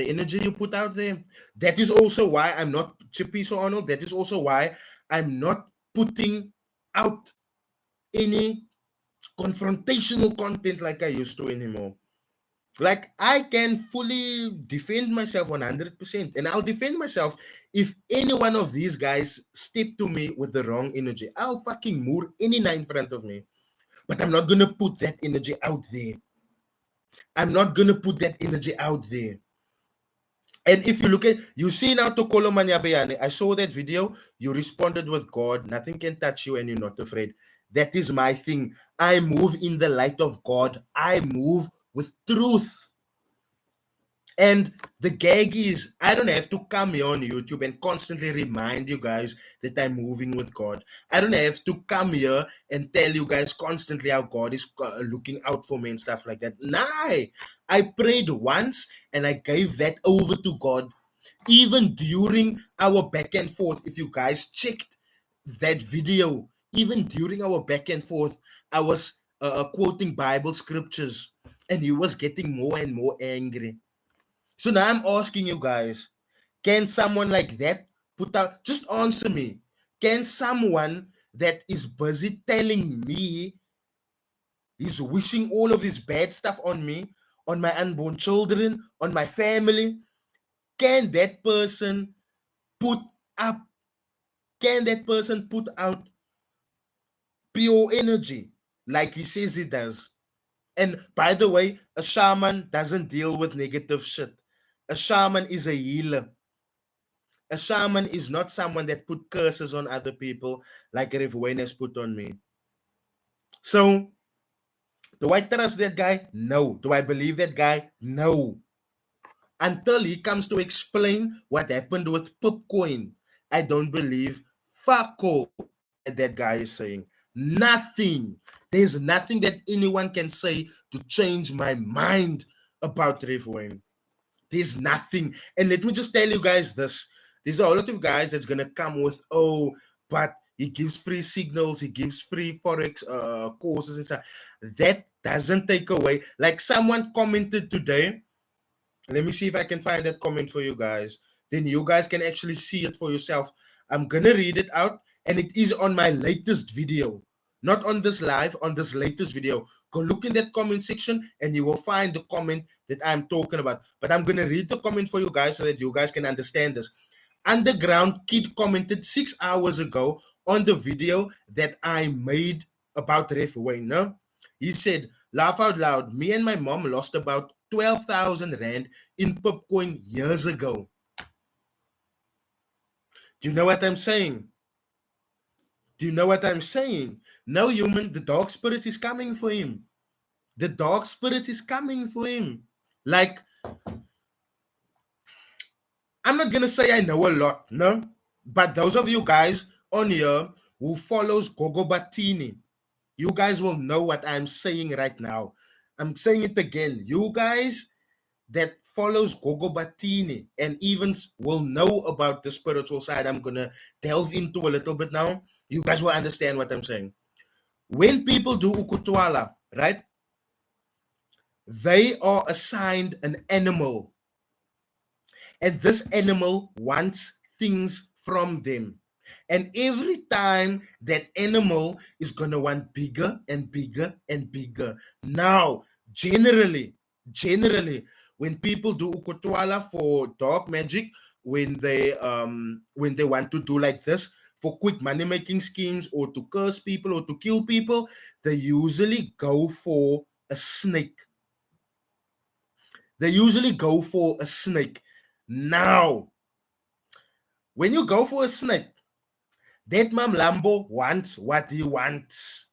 energy you put out there. That is also why I'm not Chippy So Arnold. That is also why I'm not putting out any confrontational content like I used to anymore. Like, I can fully defend myself 100%, and I'll defend myself if any one of these guys step to me with the wrong energy. I'll fucking moor any nine in front of me. But I'm not gonna put that energy out there. I'm not gonna put that energy out there. And if you look at, you see now Tokolo Manyabayane, I saw that video, you responded with God, nothing can touch you and you're not afraid. That is my thing. I move in the light of God. I move with truth. And the gag is, I don't have to come here on YouTube and constantly remind you guys that I'm moving with God. I don't have to come here and tell you guys constantly how God is looking out for me and stuff like that. Nah, I prayed once and I gave that over to God. Even during our back and forth, if you guys checked that video, even during our back and forth, I was quoting Bible scriptures and he was getting more and more angry. So now I'm asking you guys, can someone like that put out, just answer me. Can someone that is busy telling me he's wishing all of this bad stuff on me, on my unborn children, on my family, can that person put up, can that person put out pure energy like he says he does? And by the way, a shaman doesn't deal with negative shit. A shaman is a healer. A shaman is not someone that put curses on other people like Rev Wayne has put on me. So, do I trust that guy? No. Do I believe that guy? No. Until he comes to explain what happened with Popcoin, I don't believe fuck all that guy is saying. Nothing. There's nothing that anyone can say to change my mind about Rev Wayne. There's nothing. And let me just tell you guys this. There's a lot of guys that's gonna come with, oh, but he gives free signals, he gives free forex courses and stuff. That doesn't take away. Like someone commented today. Let me see if I can find that comment for you guys. Then you guys can actually see it for yourself. I'm gonna read it out, and it is on my latest video. Not on this live, on this latest video. Go look in that comment section and you will find the comment that I'm talking about. But I'm gonna read the comment for you guys so that you guys can understand this. Underground Kid commented 6 hours ago on the video that I made about Ref Wayne. No? He said, laugh out loud, me and my mom lost about 12,000 Rand in Popcoin years ago. Do you know what I'm saying? Do you know what I'm saying? No, human, the dark spirit is coming for him. The dark spirit is coming for him. Like, I'm not gonna say I know a lot, no? But those of you guys on here who follows Gogo Batini, you guys will know what I'm saying right now. I'm saying it again. You guys that follows Gogo Batini and even will know about the spiritual side I'm gonna delve into a little bit now. You guys will understand what I'm saying. When people do Ukutwala, right? They are assigned an animal, and this animal wants things from them. And every time that animal is gonna want bigger and bigger and bigger. Now, generally, when people do ukotwala for dark magic, when they want to do like this for quick money making schemes or to curse people or to kill people, they usually go for a snake. They usually go for a snake. Now, when you go for a snake, that Mam Lambo wants what he wants.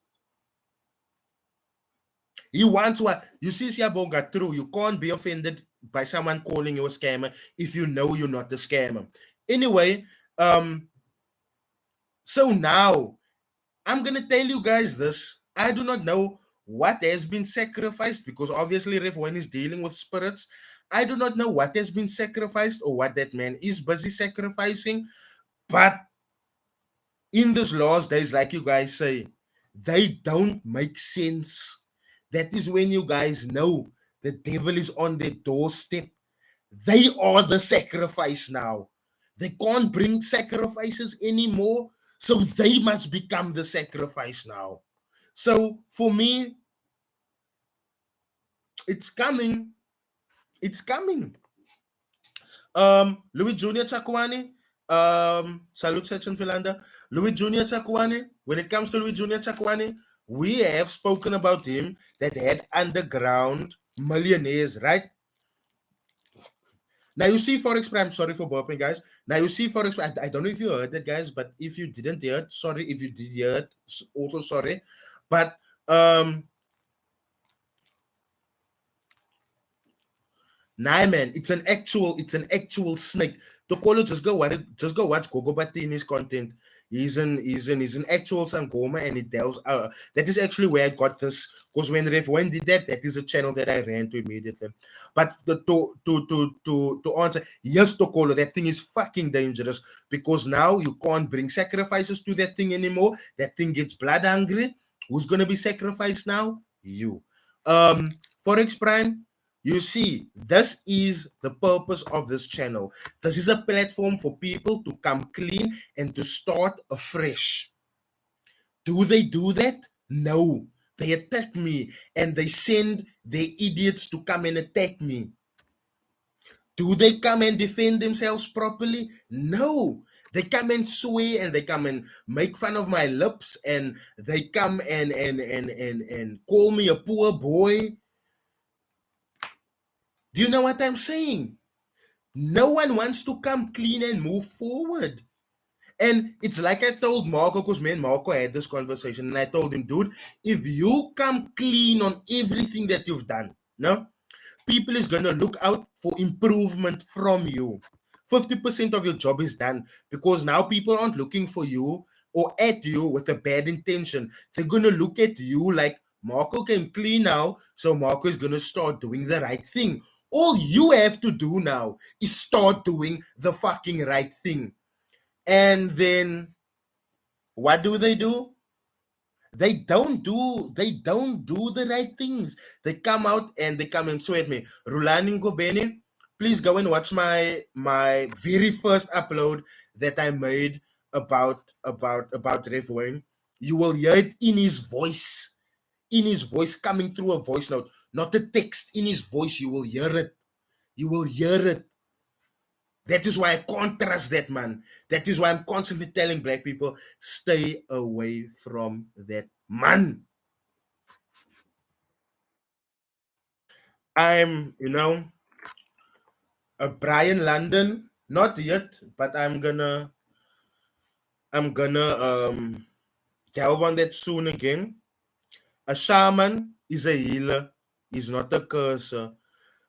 He wants what you see, Siabonga, true. You can't be offended by someone calling you a scammer if you know you're not a scammer. Anyway, so now I'm gonna tell you guys this. I do not know what has been sacrificed because obviously Ref One is dealing with spirits. I do not know what has been sacrificed or what that man is busy sacrificing, but in this last days, like you guys say, they don't make sense. That is when you guys know the devil is on their doorstep. They are the sacrifice now. They can't bring sacrifices anymore, so they must become the sacrifice now. So for me, it's coming. It's coming. Louis Jr. Tshakoane, salute section Philanda. Louis Jr. Tshakoane, when it comes to Louis Jr. Tshakoane, we have spoken about him that had underground millionaires, right? Now you see Forex Prime, sorry for burping, guys. Now you see Forex Prime, I don't know if you heard that, guys, but if you didn't hear it, sorry. If you did hear it, also sorry. But Nah, man, it's an actual snake. Tokolo, just go watch Gogo Batini's content. He's an actual Sangoma, and it tells that is actually where I got this. Because when did that is a channel that I ran to immediately. But to answer, yes, Tokolo, that thing is fucking dangerous because now you can't bring sacrifices to that thing anymore. That thing gets blood hungry. Who's gonna be sacrificed now? You. Forex Prime, you see, this is the purpose of this channel. This is a platform for people to come clean and to start afresh. Do they do that? No. They attack me and they send their idiots to come and attack me. Do they come and defend themselves properly? No. They come and swear and they come and make fun of my lips and they come and call me a poor boy. Do you know what I'm saying? No one wants to come clean and move forward. And it's like I told Marco, because me and Marco had this conversation, and I told him, dude, if you come clean on everything that you've done, no, people is gonna look out for improvement from you. 50% of your job is done because now people aren't looking for you or at you with a bad intention. They're gonna look at you like Marco came clean now, so Marco is gonna start doing the right thing. All you have to do now is start doing the fucking right thing. And then what do? They don't do the right things. They come out and they come and sweat me. Rulani Ngobeni, please go and watch my very first upload that I made about Ref Wayne. You will hear it in his voice coming through a voice note, not a text. In his voice, you will hear it. You will hear it. That is why I can't trust that man. That is why I'm constantly telling black people, stay away from that man. I'm, a Brian London, not yet, but I'm gonna delve on that soon again. A shaman is a healer, he's not a cursor.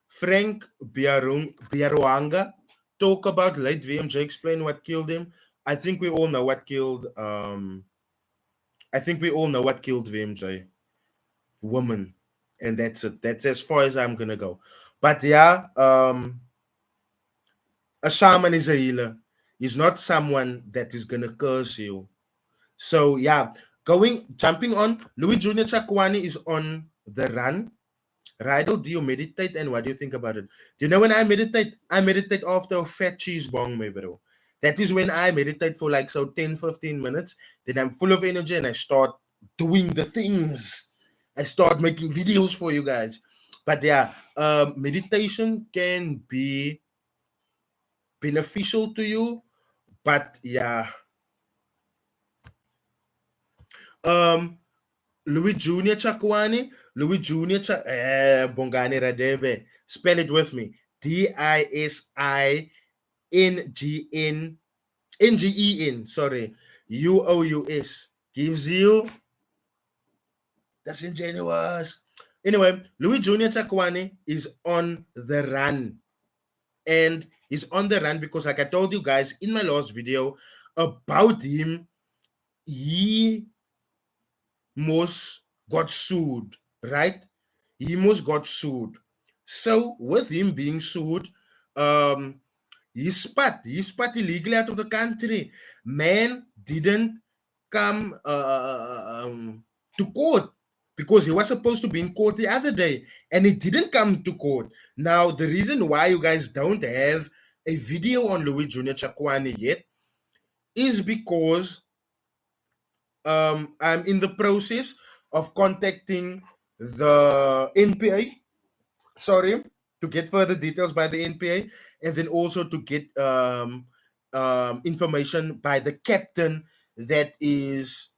Frank Biaruanga talk about late VMJ, explain what killed him. I think we all know what killed I think we all know what killed VMJ. Woman. And that's it. That's as far as I'm gonna go. But yeah, a shaman is a healer. He's not someone that is gonna curse you. So yeah, jumping on, Louis Jr. Tshakoane is on the run. Rydell, do you meditate and what do you think about it? Do you know when I meditate after a fat cheese bong, my bro. That is when I meditate for like 10-15 minutes. Then I'm full of energy and I start doing the things. I start making videos for you guys. But yeah, meditation can be beneficial to you. But yeah, um, Louis Jr. Tshakoane, Bongani Radebe. Spell it with me. DISINGN sorry, UOUS gives you. That's ingenuous. Anyway, Louis Jr. Tshakoane is on the run. And he's on the run because, like I told you guys in my last video about him, he most got sued, right? He most got sued. So with him being sued, um, he spat illegally out of the country. Man didn't come to court because he was supposed to be in court the other day and he didn't come to court. Now, the reason why you guys don't have a video on Louis Jr. Tshakoane yet is because I'm in the process of contacting the NPA, sorry, to get further details by the NPA, and then also to get information by the captain that is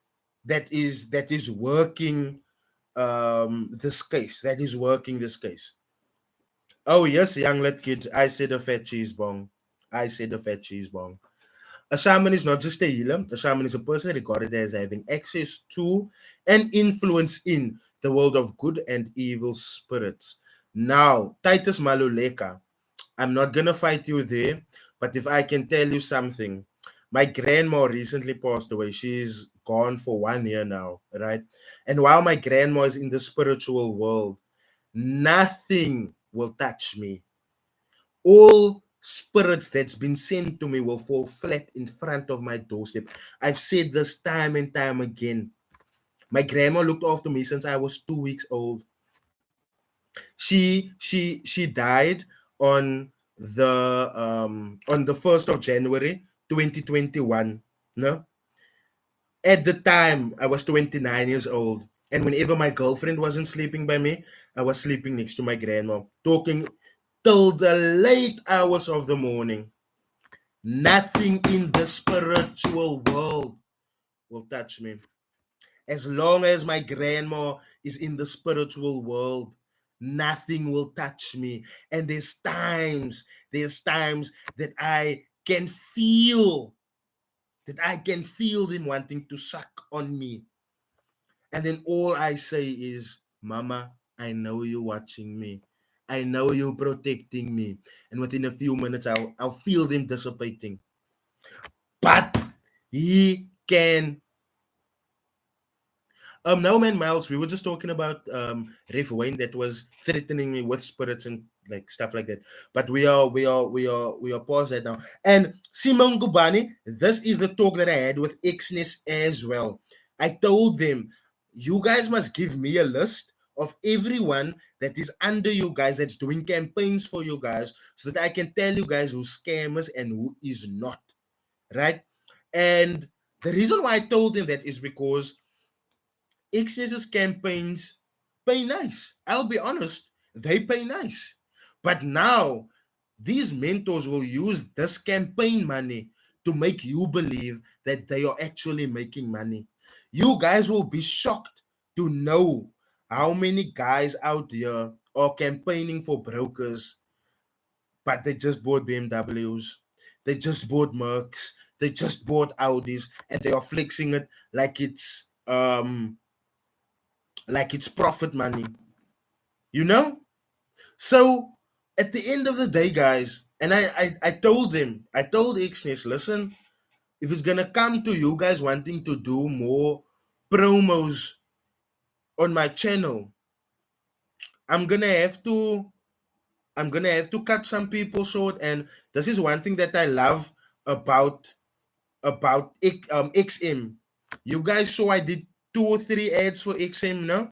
working this case. Oh yes, young lad kid, I said a fat cheese bong. I said a fat cheese bong. A shaman is not just a healer. A shaman is a person regarded as having access to and influence in the world of good and evil spirits. Now, Titus Maluleka, I'm not gonna fight you there, but if I can tell you something, my grandma recently passed away. She's gone for 1 year now, right? And while my grandma is in the spiritual world, nothing will touch me. All spirits that's been sent to me will fall flat in front of my doorstep. I've said this time and time again. My grandma looked after me since I was 2 weeks old. She died on the 1st of January 2021. No, at the time I was 29 years old, and whenever my girlfriend wasn't sleeping by me, I was sleeping next to my grandma, talking till the late hours of the morning. Nothing in the spiritual world will touch me. As long as my grandma is in the spiritual world, nothing will touch me. And there's times that I can feel them wanting to suck on me. And then all I say is, Mama, I know you're watching me. I know you're protecting me. And within a few minutes, I'll feel them dissipating. But he can. No man, Miles. We were just talking about Ref Wayne that was threatening me with spirits and like stuff like that. But we are past that now. And Simon Gubani, this is the talk that I had with Xness as well. I told them, you guys must give me a list of everyone that is under you guys that's doing campaigns for you guys, so that I can tell you guys who's scammers and who is not, right? And the reason why I told them that is because XS's campaigns pay nice. I'll be honest, they pay nice. But now these mentors will use this campaign money to make you believe that they are actually making money. You guys will be shocked to know how many guys out here are campaigning for brokers, but they just bought BMWs, they just bought Mercs, they just bought Audis, and they are flexing it like it's profit money, you know? So at the end of the day, guys, and I told them, I told Xness, listen, if it's gonna come to you guys wanting to do more promos on my channel, I'm gonna have to cut some people short. And this is one thing that I love about XM. You guys saw I did 2 or 3 ads for XM, no?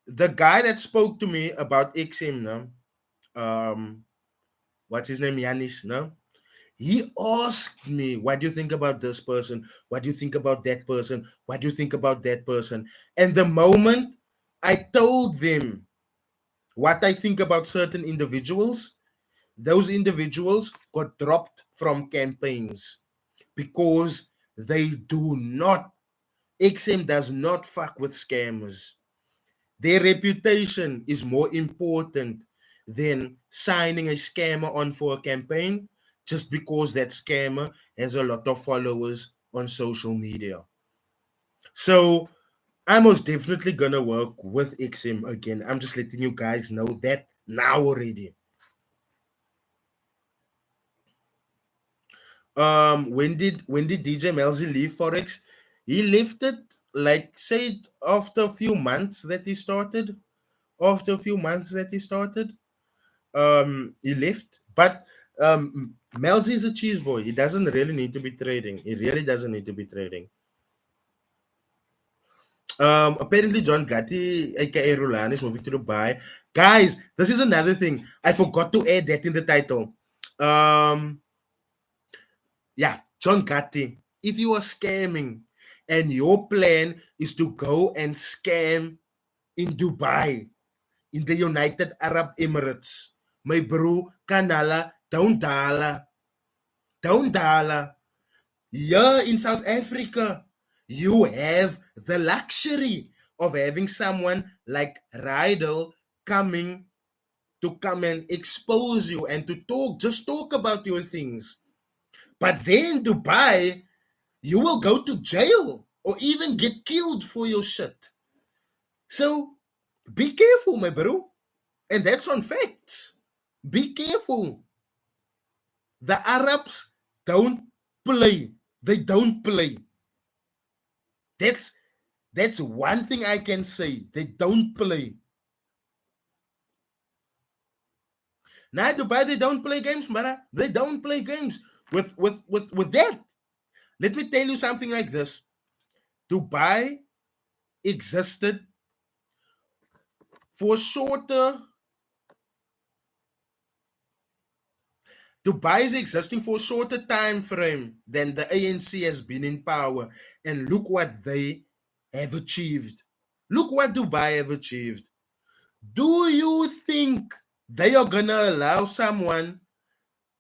The guy that spoke to me about XM, no? um what's his name, Yanis, no, he asked me, what do you think about this person, what do you think about that person, what do you think about that person? And the moment I told them what I think about certain individuals, those individuals got dropped from campaigns, because they do not, XM does not fuck with scammers. Their reputation is more important than signing a scammer on for a campaign just because that scammer has a lot of followers on social media. So I'm most definitely gonna work with XM again. I'm just letting you guys know that now already. When did DJ Melzi leave Forex? He left it, like, say, after a few months that he started. After a few months that he started, he left. But Melzi is a cheese boy. He doesn't really need to be trading. He really doesn't need to be trading. Apparently John Gatti, aka Rulan, is moving to Dubai. Guys, this is another thing. I forgot to add that in the title. Um, yeah, John Gatti. If you are scamming and your plan is to go and scam in Dubai, in the United Arab Emirates, my bro, Kanala, don't dala. Don't dala. Here in South Africa, you have the luxury of having someone like Rydell coming to come and expose you and to just talk about your things. But then Dubai, you will go to jail or even get killed for your shit. So be careful, my bro. And that's on facts. Be careful. The Arabs don't play. They don't play. That's that's one thing I can say. They don't play. Now Dubai, they don't play games, brother. They don't play games with that. Let me tell you something like this. Dubai existed for a shorter. Dubai is existing for a shorter time frame than the ANC has been in power. And look what they have achieved. Look what Dubai have achieved. Do you think they are gonna allow someone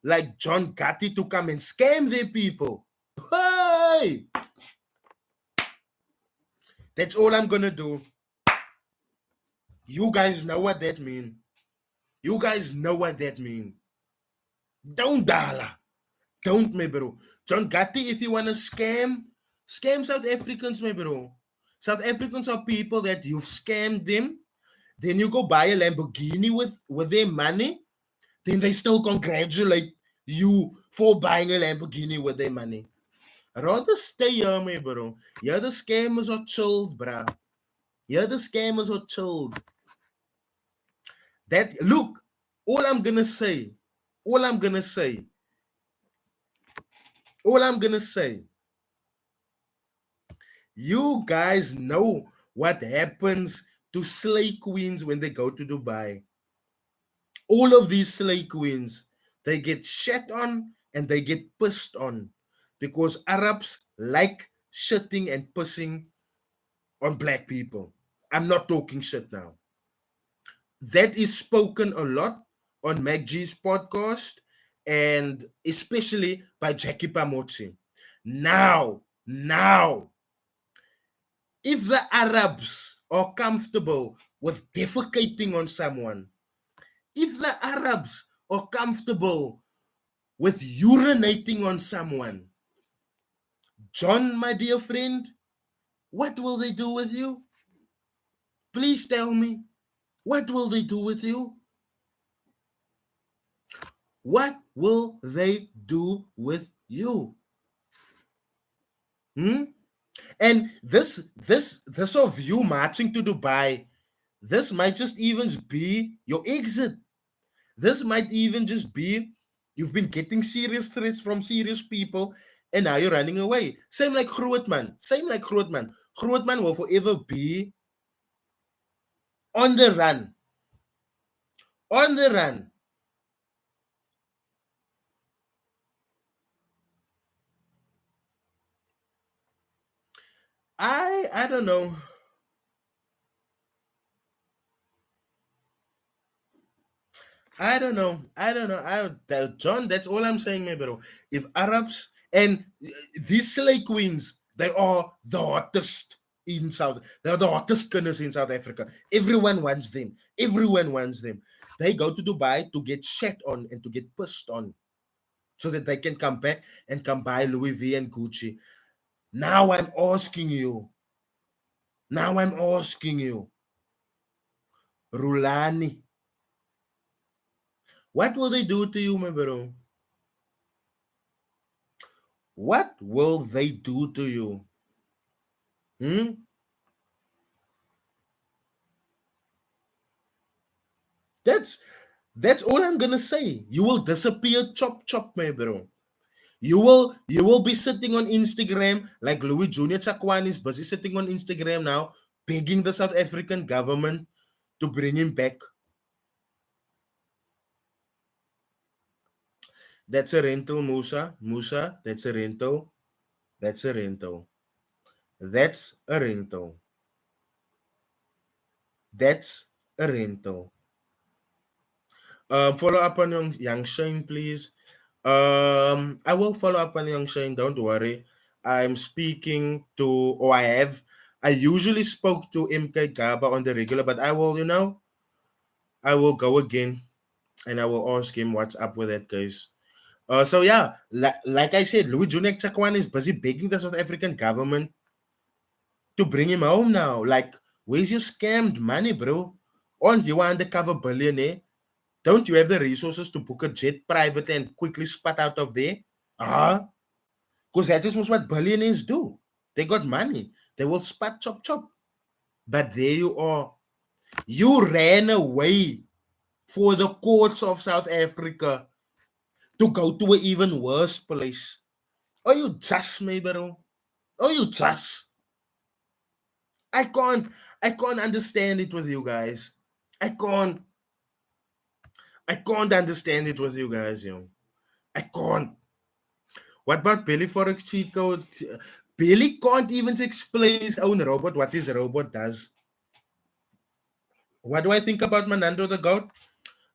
like John Gotti to come and scam their people? Hey! That's all I'm gonna do. You guys know what that means. You guys know what that means. Don't dollar. Don't, my bro. John Gotti, if you wanna scam South Africans, my bro. South Africans are people that you've scammed them. Then you go buy a Lamborghini with their money. Then they still congratulate you for buying a Lamborghini with their money. Rather stay here, my bro. Here the scammers are chilled, bruh. Here the scammers are chilled. That look, all I'm gonna say, all I'm gonna say, all I'm gonna say, you guys know what happens to slay queens when they go to Dubai. All of these slay queens, they get shat on and they get pissed on because Arabs like shitting and pissing on black people. I'm not talking shit now. That is spoken a lot on MacG's podcast and especially by Jackie Pamotsi. Now, if the Arabs are comfortable with defecating on someone, if the Arabs are comfortable with urinating on someone, John, my dear friend, what will they do with you? Please tell me. What will they do with you? What will they do with you? And this of you marching to Dubai, this might just even be your exit. This might even just be you've been getting serious threats from serious people and now you're running away. Same like Grootman. Same like Grootman. Grootman will forever be on the run. On the run. I don't know. I don't know. I don't know. John, that's all I'm saying, my bro. If Arabs and these slay queens, they are the hottest in South. They're the hottest gunners in South Africa. Everyone wants them. Everyone wants them. They go to Dubai to get shat on and to get pissed on, so that they can come back and come buy Louis V and Gucci. Now I'm asking you. Now I'm asking you, Rulani, what will they do to you, my bro? What will they do to you? Hmm? That's that's all I'm gonna say. You will disappear, chop chop, my bro. You will be sitting on Instagram like Louis Jr. Tshakoane is busy sitting on Instagram now, begging the South African government to bring him back. That's a rental, Musa. Musa, that's a rental. That's a rental. That's a rental. That's a rental. Follow up on young Shane, please. I will follow up on young Shane. Don't worry. I'm speaking to, or I have. I usually spoke to MK Gaba on the regular, but I will, I will go again and I will ask him what's up with that case. So yeah, like I said, Louis Junek Chakwan is busy begging the South African government to bring him home now. Like, where's your scammed money, bro? Aren't you an undercover billionaire? Don't you have the resources to book a jet private and quickly spot out of there? Ah, because that is most what billionaires do. They got money. They will spot chop chop. But there you are. You ran away for the courts of South Africa to go to an even worse place. Are you just me, bro? Are you just? I can't I can't understand it with you guys. I can't I can't understand it with you guys, yo. I can't. What about Billy Forex cheat code? Billy can't even explain his own robot, what his robot does. What do I think about Manando the Goat?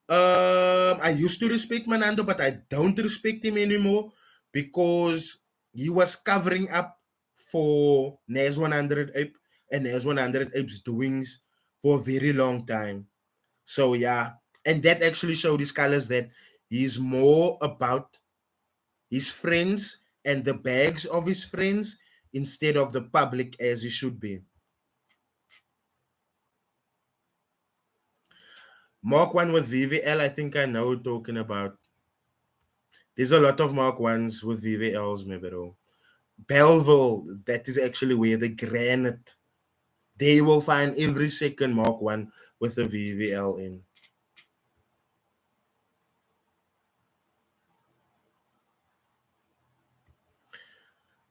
I used to respect Manando, but I don't respect him anymore because he was covering up for Nas 100 Ape and Nas 100 Ape's doings for a very long time. So yeah, and that actually showed his colors that he's more about his friends and the bags of his friends instead of the public as he should be. Mark 1 with VVL, I think I know what you're talking about. There's a lot of Mark 1s with VVLs, maybe though. Belleville, that is actually where the granite. They will find every second Mark 1 with a VVL in.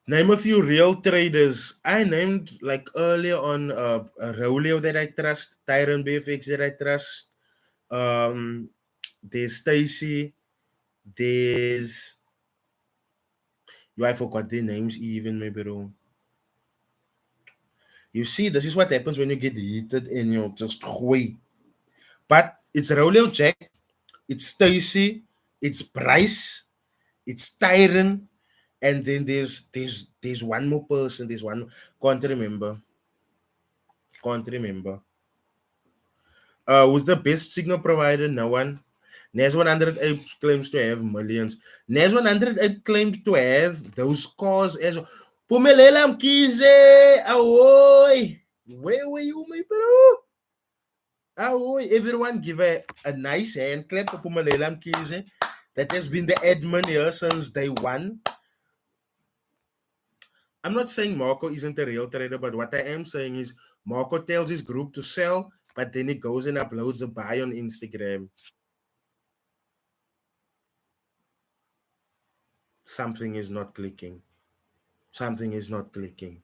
Name a few real traders. I named like earlier on Rolio that I trust, Tyron BFX that I trust. Um, there's Stacy. There's I forgot their names even, maybe wrong. You see, this is what happens when you get heated and you just gooi. But it's Rolio Jack, it's Stacy, it's Bryce, it's Tyron, and then there's one more person. There's one can't remember. Can't remember. Who's the best signal provider? No one. NAS 108 claims to have millions. NAS 108 claimed to have those cars as well. Pumelela Mkize! Ahoy! Where were you, my bro? Ahoy! Everyone give a nice hand clap to Pumelela Mkize. That has been the admin here since day one. I'm not saying Marco isn't a real trader, but what I am saying is Marco tells his group to sell, but then he goes and uploads a buy on Instagram. Something is not clicking. Something is not clicking.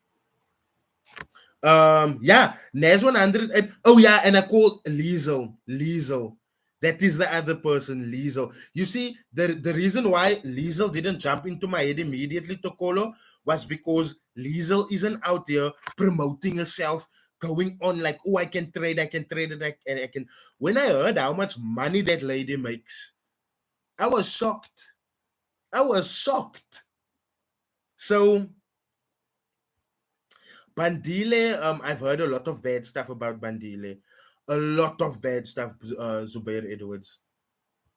Yeah, Nas 100. Oh yeah, and I called Liesel. Liesel. That is the other person, Liesel. You see, the reason why Liesel didn't jump into my head immediately to Kolo was because Liesel isn't out there promoting herself, going on like, oh, I can trade it, and I can. When I heard how much money that lady makes, I was shocked. I was shocked. So Bandile, I've heard a lot of bad stuff about Bandile. A lot of bad stuff, Zubair Edwards.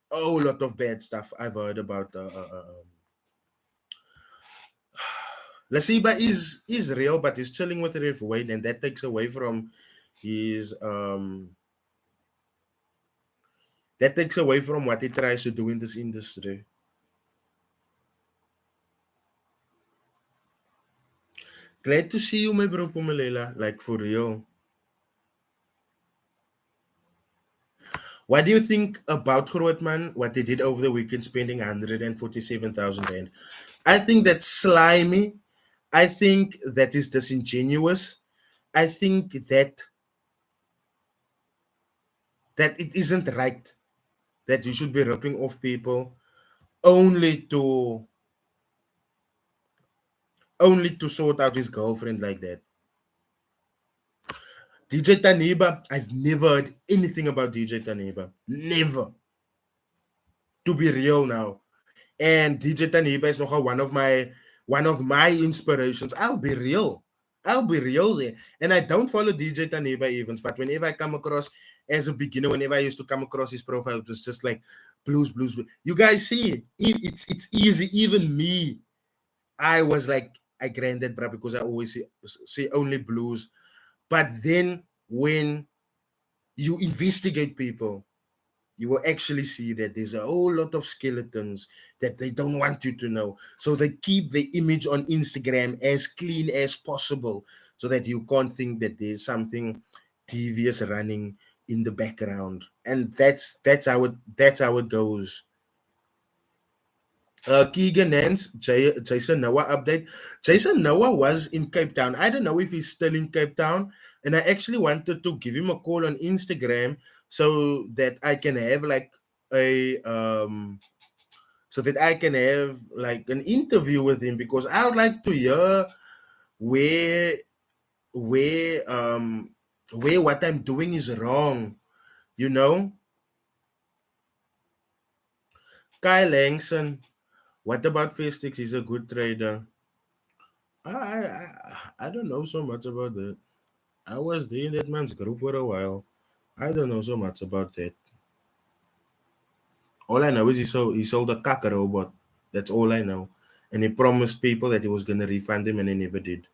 Oh, a lot of bad stuff I've heard about. Lasiba is real, but he's chilling with Riff Wayne, and that takes away from his that takes away from what he tries to do in this industry. Glad to see you, my bro Pumalela. Like for real. What do you think about Grootman, what they did over the weekend, spending 147,000 rand? I think that's slimy. I think that is disingenuous. I think that it isn't right that you should be ripping off people only to sort out his girlfriend like that. DJ Taniba, I've never heard anything about DJ Taniba. Never. To be real now. And DJ Taniba is nogal one of my inspirations. I'll be real there. And I don't follow DJ Taniba events, but whenever I come across as a beginner, whenever I used to come across his profile, it was just like blues, blues. You guys see, it's easy. Even me, I was like, I granted, bro, because I always see only blues. But then when you investigate people, you will actually see that there's a whole lot of skeletons that they don't want you to know. So they keep the image on Instagram as clean as possible so that you can't think that there's something devious running in the background. And that's how it goes. Keegan Nance, Jason Noah update. Jason Noah was in Cape Town. I don't know if he's still in Cape Town. And I actually wanted to give him a call on Instagram so that I can have like a so that I can have like an interview with him because I would like to hear where where um where what I'm doing is wrong, you know? Kyle Langson, what about Festix? He's a good trader. I don't know so much about that. I was there in that man's group for a while. I don't know so much about that. All I know is he sold a caca robot. That's all I know. And he promised people that he was gonna refund them and he never did.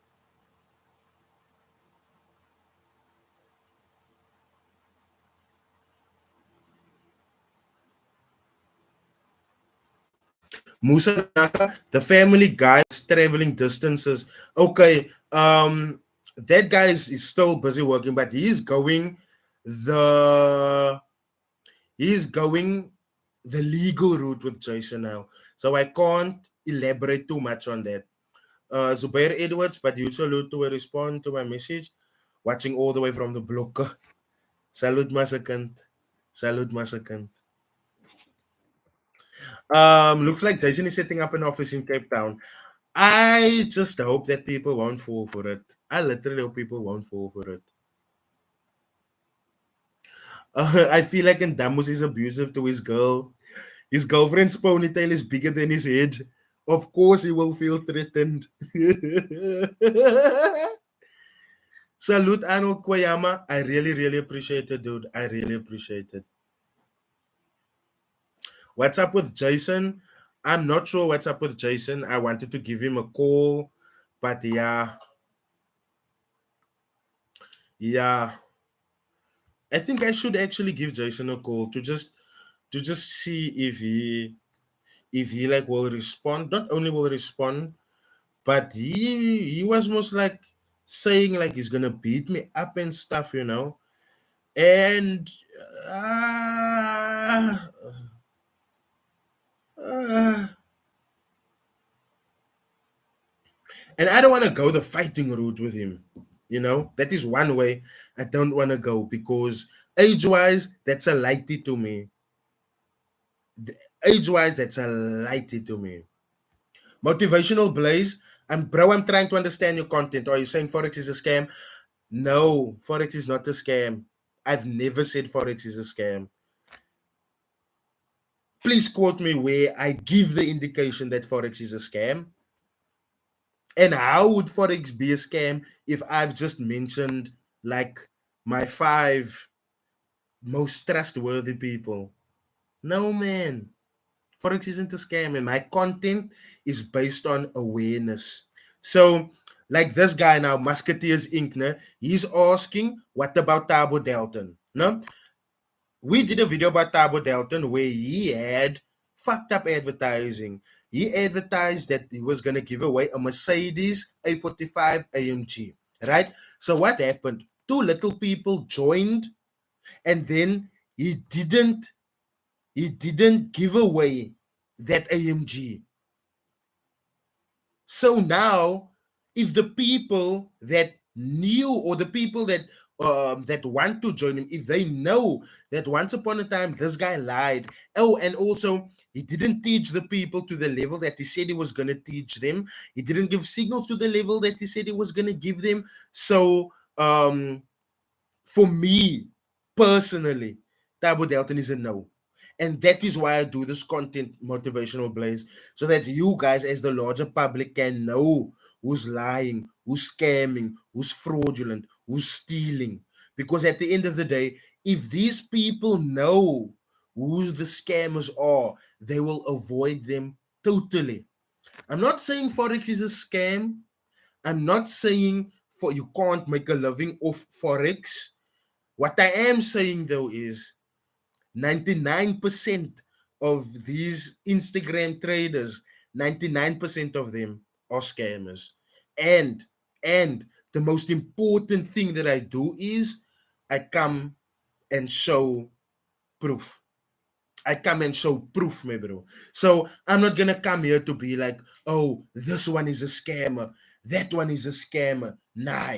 Musa Naka, the family guy is traveling distances. Okay, that guy is still busy working, but the he's going the legal route with Jason now. So I can't elaborate too much on that. Zubair Edwards, but you salute to respond to my message. Watching all the way from the block. Salute Masakant. Salute Masakant. Looks like Jason is setting up an office in Cape Town. I just hope that people won't fall for it. I literally hope people won't fall for it. I feel like Ndamus is abusive to his girl. His girlfriend's ponytail is bigger than his head. Of course, he will feel threatened. Salute Arnold Koyama. I really, really appreciate it, dude. I really appreciate it. What's up with Jason? I'm not sure what's up with Jason. I wanted to give him a call, but yeah. I think I should actually give Jason a call to just see if he like will respond. Not only will respond, but he was most like saying like he's gonna beat me up and stuff, And uh, uh, and I don't want to go the fighting route with him. That is one way I don't want to go because age-wise, that's a lighty to me. Age-wise, that's a lighty to me. Motivational Blaze. I'm trying to understand your content. Are you saying Forex is a scam? No, Forex is not a scam. I've never said Forex is a scam. Please quote me where I give the indication that Forex is a scam. And how would Forex be a scam if I've just mentioned like my five most trustworthy people? No, man. Forex isn't a scam, and my content is based on awareness. So, like this guy now, Musketeers Inc., he's asking, what about Tabo Delton? No? We did a video about Tabo Delton where he had fucked up advertising. He advertised that he was going to give away a Mercedes A45 AMG, right? So, what happened? Two little people joined, and then he didn't he didn't give away that AMG. So now, if the people that knew or the people that want to join him, if they know that once upon a time this guy lied, oh, and also he didn't teach the people to the level that he said he was gonna teach them. He didn't give signals to the level that he said he was gonna give them. So for me personally, Tabo Delton is a no. And that is why I do this content, Motivational Blaze, so that you guys, as the larger public, can know who's lying, who's scamming, who's fraudulent, who's stealing. Because at the end of the day, if these people know who the scammers are, they will avoid them totally. I'm not saying Forex is a scam. I'm not saying you can't make a living off Forex. What I am saying though is 99% of these Instagram traders, 99% of them are scammers. And and the most important thing that I do is I come and show proof. I come and show proof, my bro. So I'm not gonna come here to be like, oh, this one is a scammer, that one is a scammer. Nah,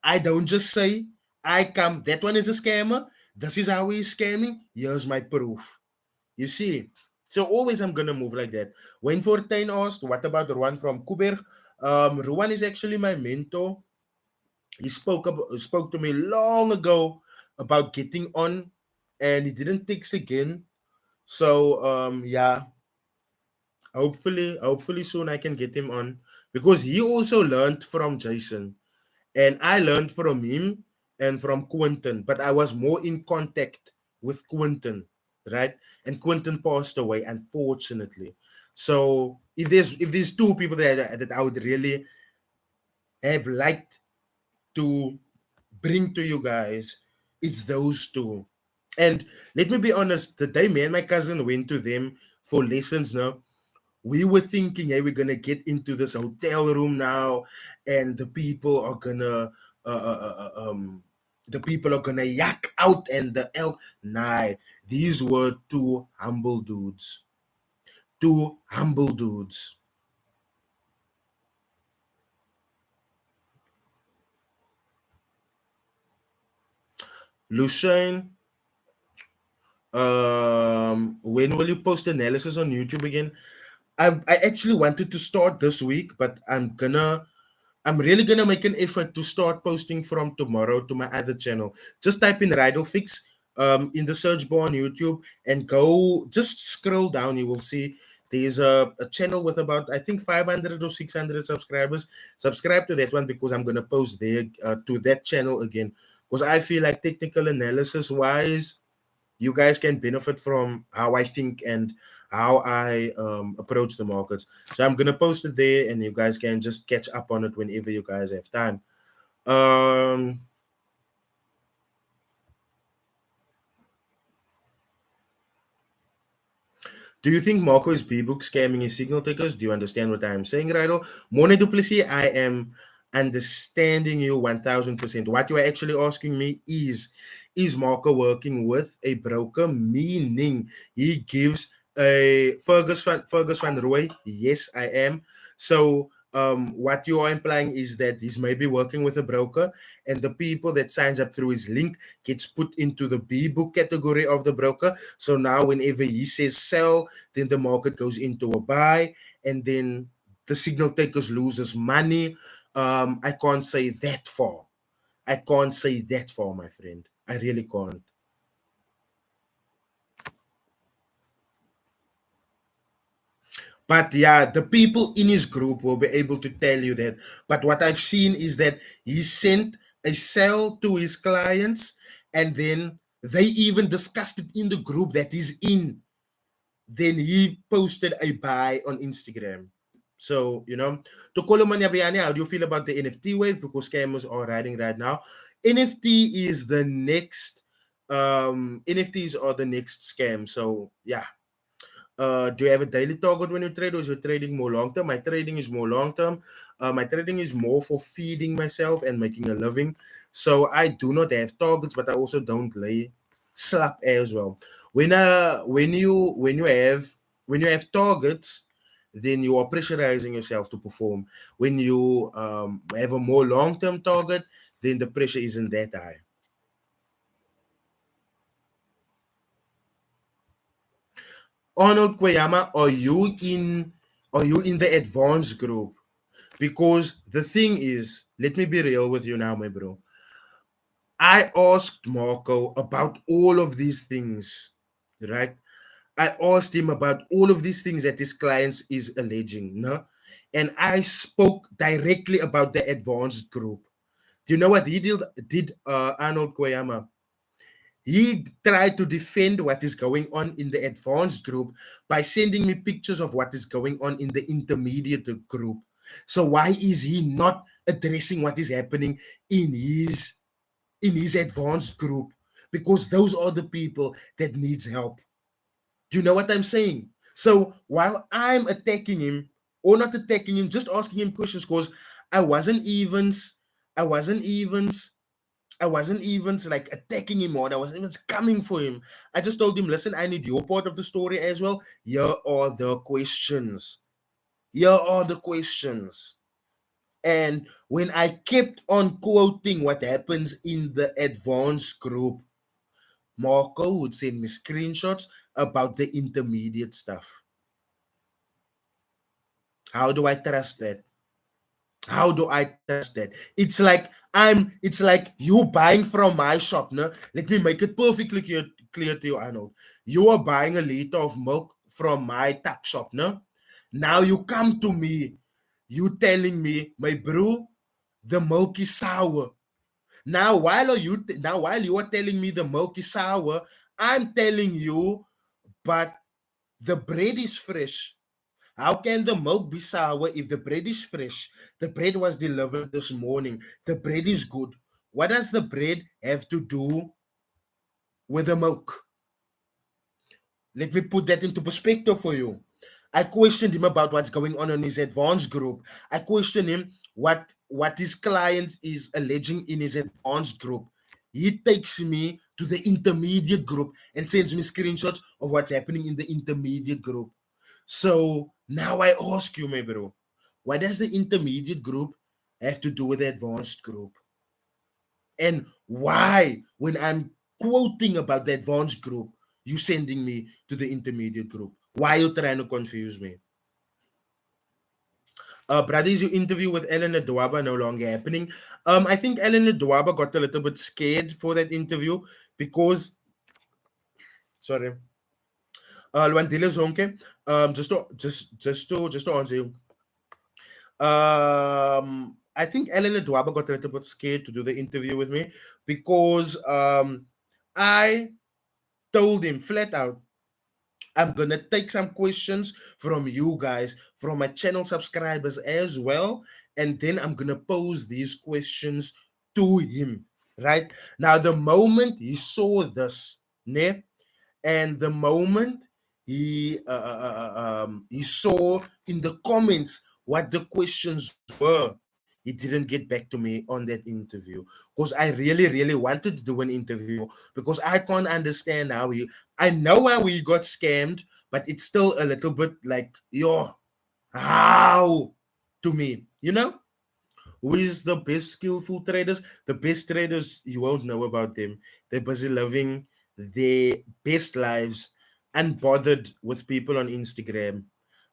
I don't just say, I come, that one is a scammer. This is how he's scamming. Here's my proof. You see? So always I'm gonna move like that. When Fortuin asked, what about Ruan from Kuber? Ruan is actually my mentor. He spoke to me long ago about getting on, and he didn't text again. So yeah, hopefully soon I can get him on because he also learned from Jason. And I learned from him and from Quentin, but I was more in contact with Quentin, right? And Quentin passed away, unfortunately. So if there's two people that I would really have liked to bring to you guys, it's those two. And let me be honest, the day me and my cousin went to them for lessons now, we were thinking, hey, we're gonna get into this hotel room now, and the people are gonna yak out, and the elk. Nah, these were two humble dudes. Two humble dudes. Lucien, when will you post analysis on YouTube again? I actually wanted to start this week, but I'm really gonna make an effort to start posting from tomorrow to my other channel. Just type in Rydal Fix in the search bar on YouTube and go just scroll down. You will see there's a channel with about I think 500 or 600 subscribers. Subscribe to that one because I'm gonna post there to that channel again because I feel like technical analysis wise you guys can benefit from how I think and how I approach the markets. So I'm gonna post it there, and you guys can just catch up on it whenever you guys have time. Um, Do you think Marco is B-book scamming his signal takers? Do you understand what I am saying, Rydal? Mone Duplessis, I am understanding you 1000%. What you are actually asking me is Marco working with a broker? Meaning he gives a Fergus van Roy? Yes, I am. So what you are implying is that he's maybe working with a broker, and the people that signs up through his link gets put into the B book category of the broker. So now whenever he says sell, then the market goes into a buy, and then the signal takers loses money. I can't say that far. I can't say that far, my friend. I really can't. But yeah, the people in his group will be able to tell you that. But what I've seen is that he sent a sell to his clients, and then they even discussed it in the group that he's in. Then he posted a buy on Instagram. So, to Kolomanyabiani, how do you feel about the NFT wave? Because scammers are riding right now. NFT is the next, NFTs are the next scam. So, yeah. Do you have a daily target when you trade, or is your trading more long term? My trading is more long term. My trading is more for feeding myself and making a living. So I do not have targets, but I also don't lay slap as well. When you have targets, then you are pressurizing yourself to perform. When you have a more long term target, then the pressure isn't that high. Arnold Koyama, are you in the advanced group? Because the thing is, let me be real with you now, my bro. I asked Marco about all of these things, right? I asked him about all of these things that his clients is alleging, no? And I spoke directly about the advanced group. Do you know what he did, Arnold Koyama? He tried to defend what is going on in the advanced group by sending me pictures of what is going on in the intermediate group. So why is he not addressing what is happening in his in his advanced group because those are the people that needs help. Do you know what I'm saying? So while I'm attacking him, or not attacking him, just asking him questions, because I wasn't even, I wasn't even, I wasn't even like attacking him or I wasn't even coming for him. I just told him, listen, I need your part of the story as well. Here are the questions. Here are the questions. And when I kept on quoting what happens in the advanced group, Marco would send me screenshots about the intermediate stuff. How do I trust that? How do I trust that? It's like you buying from my shop, no? Let me make it perfectly clear to you, Arnold. You are buying a liter of milk from my tuck shop, no? Now you come to me, you telling me, my bro, the milk is sour. Now while you are telling me the milk is sour, I'm telling you, but the bread is fresh. How can the milk be sour if the bread is fresh? The bread was delivered this morning. The bread is good. What does the bread have to do with the milk? Let me put that into perspective for you. I questioned him about what's going on in his advanced group. I questioned him what his client is alleging in his advanced group. He takes me to the intermediate group and sends me screenshots of what's happening in the intermediate group. So now I ask you, my bro, what does the intermediate group have to do with the advanced group? And why, when I'm quoting about the advanced group, you sending me to the intermediate group? Why you trying to confuse me? Brother, is your interview with Eleanor Dwaba no longer happening? I think Eleanor Dwaba got a little bit scared for that interview because, sorry, Lwandile Zonke, just to answer you, I think Eleanor Dwaba got a little bit scared to do the interview with me because I told him flat out, I'm gonna take some questions from you guys, from my channel subscribers as well, and then I'm gonna pose these questions to him. Right now, the moment he saw this, ne, and the moment he saw in the comments what the questions were, he didn't get back to me on that interview because I really wanted to do an interview because I can't understand how he, I know how he got scammed, but it's still a little bit like, yo, how, to me, you know. Who is the best skillful traders? The best traders, you won't know about them. They're busy living their best lives, unbothered with people on Instagram,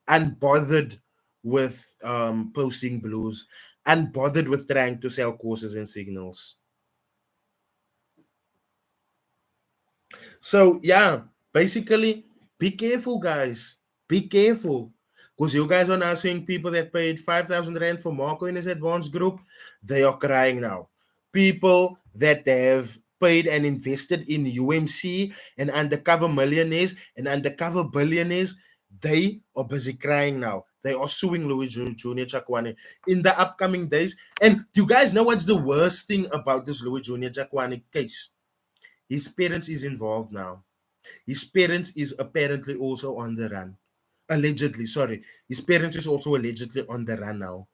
unbothered with posting blues, unbothered with trying to sell courses and signals. So yeah, basically, be careful, guys. Be careful. Because you guys are now seeing people that paid 5,000 Rand for Marco in his advanced group, they are crying now. People that have paid and invested in UMC and undercover millionaires and undercover billionaires, they are busy crying now. They are suing Louis Jr. Tshakoane in the upcoming days. And do you guys know what's the worst thing about this Louis Jr. Tshakoane case? His parents is involved now. His parents is apparently also on the run. Allegedly, sorry. His parents is also allegedly on the run now.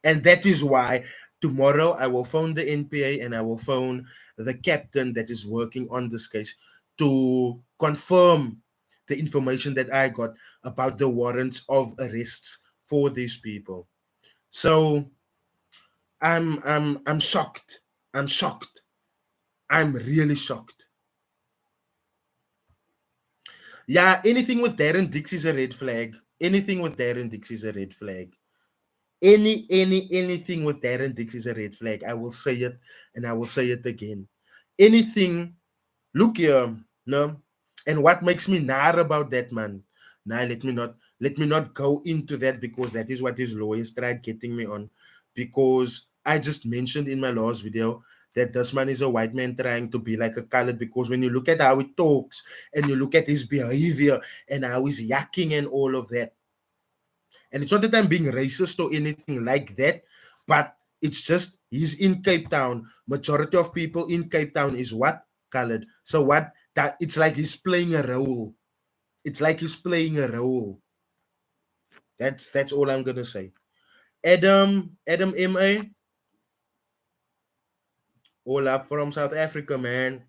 And that is why tomorrow I will phone the NPA and I will phone the captain that is working on this case to confirm the information that I got about the warrants of arrests for these people. So I'm shocked. I'm shocked. I'm really shocked. Yeah, anything with Darren Dix is a red flag. Anything with Darren Dix is a red flag. Anything with Darren Dix is a red flag. I will say it and I will say it again. Anything, look here, no. And what makes me nar about that, man? Now let me not go into that because that is what his lawyers tried getting me on. Because I just mentioned in my last video that this man is a white man trying to be like a colored, because when you look at how he talks and you look at his behavior and how he's yakking and all of that, and it's not that I'm being racist or anything like that, but It's just he's in Cape Town. Majority of people in Cape Town is what? Colored. So what that it's like he's playing a role. It's like he's playing a role. That's all I'm gonna say. Adam MA, all up from South Africa, man.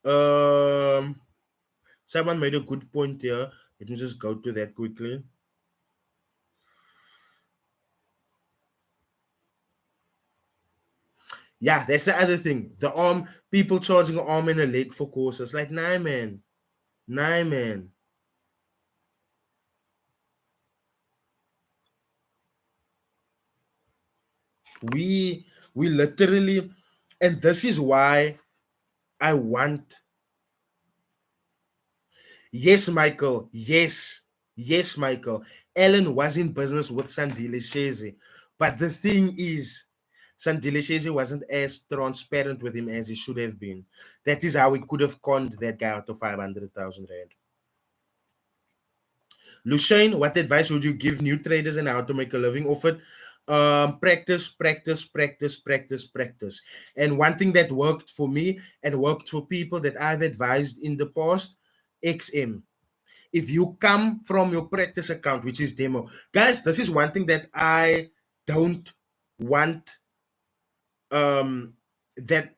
Um Someone made a good point here. Let me just go to that quickly. Yeah, that's the other thing. The arm, people charging an arm and a leg for courses. Like, nah, man. Nah, man. We literally, and this is why I want. Yes, Michael. Yes. Yes, Michael. Ellen was in business with Sandile Sheze. But the thing is, Sandile Sheze wasn't as transparent with him as he should have been. That is how we could have conned that guy out of 500,000 Rand. Lucien, what advice would you give new traders and how to make a living off it? Practice, practice, practice, practice, practice. And one thing that worked for me and worked for people that I've advised in the past, XM. If you come from your practice account, which is demo, guys, this is one thing that I don't want um that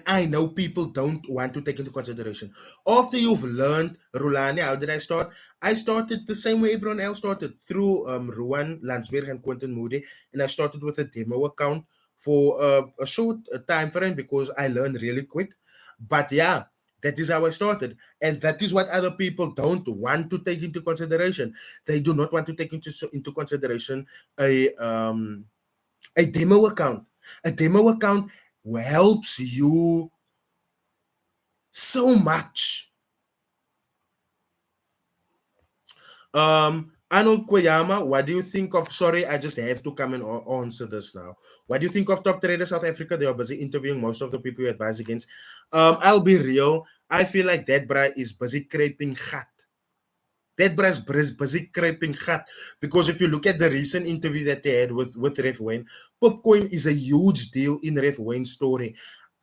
I know people don't want to take into consideration. After you've learned, Rulani, how did I start? I started the same way everyone else started, through Ruan Landsberg and Quentin Moody, and I started with a demo account for a short time frame because I learned really quick. But yeah, that is how I started, and that is what other people don't want to take into consideration. They do not want to take into consideration a demo account. A demo account helps you so much. Arnold Koyama, what do you think of? Sorry, I just have to come and answer this now. What do you think of Top Trader South Africa? They are busy interviewing most of the people you advise against. I'll be real. I feel like that bra is busy craping gat. That bra's busy craping gat. Because if you look at the recent interview that they had with Ref Wayne, Popcoin is a huge deal in Ref Wayne's story.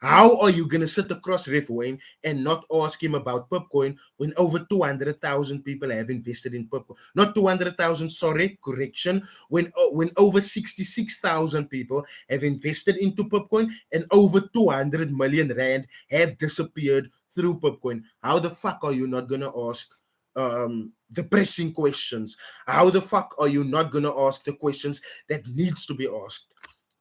How are you gonna sit across Ref Wayne and not ask him about Popcoin when over 200,000 people have invested in Popcoin? Not 200,000, sorry, correction. When over 66,000 people have invested into Popcoin and over 200 million rand have disappeared through Popcoin. How the fuck are you not gonna ask the pressing questions? How the fuck are you not gonna ask the questions that needs to be asked?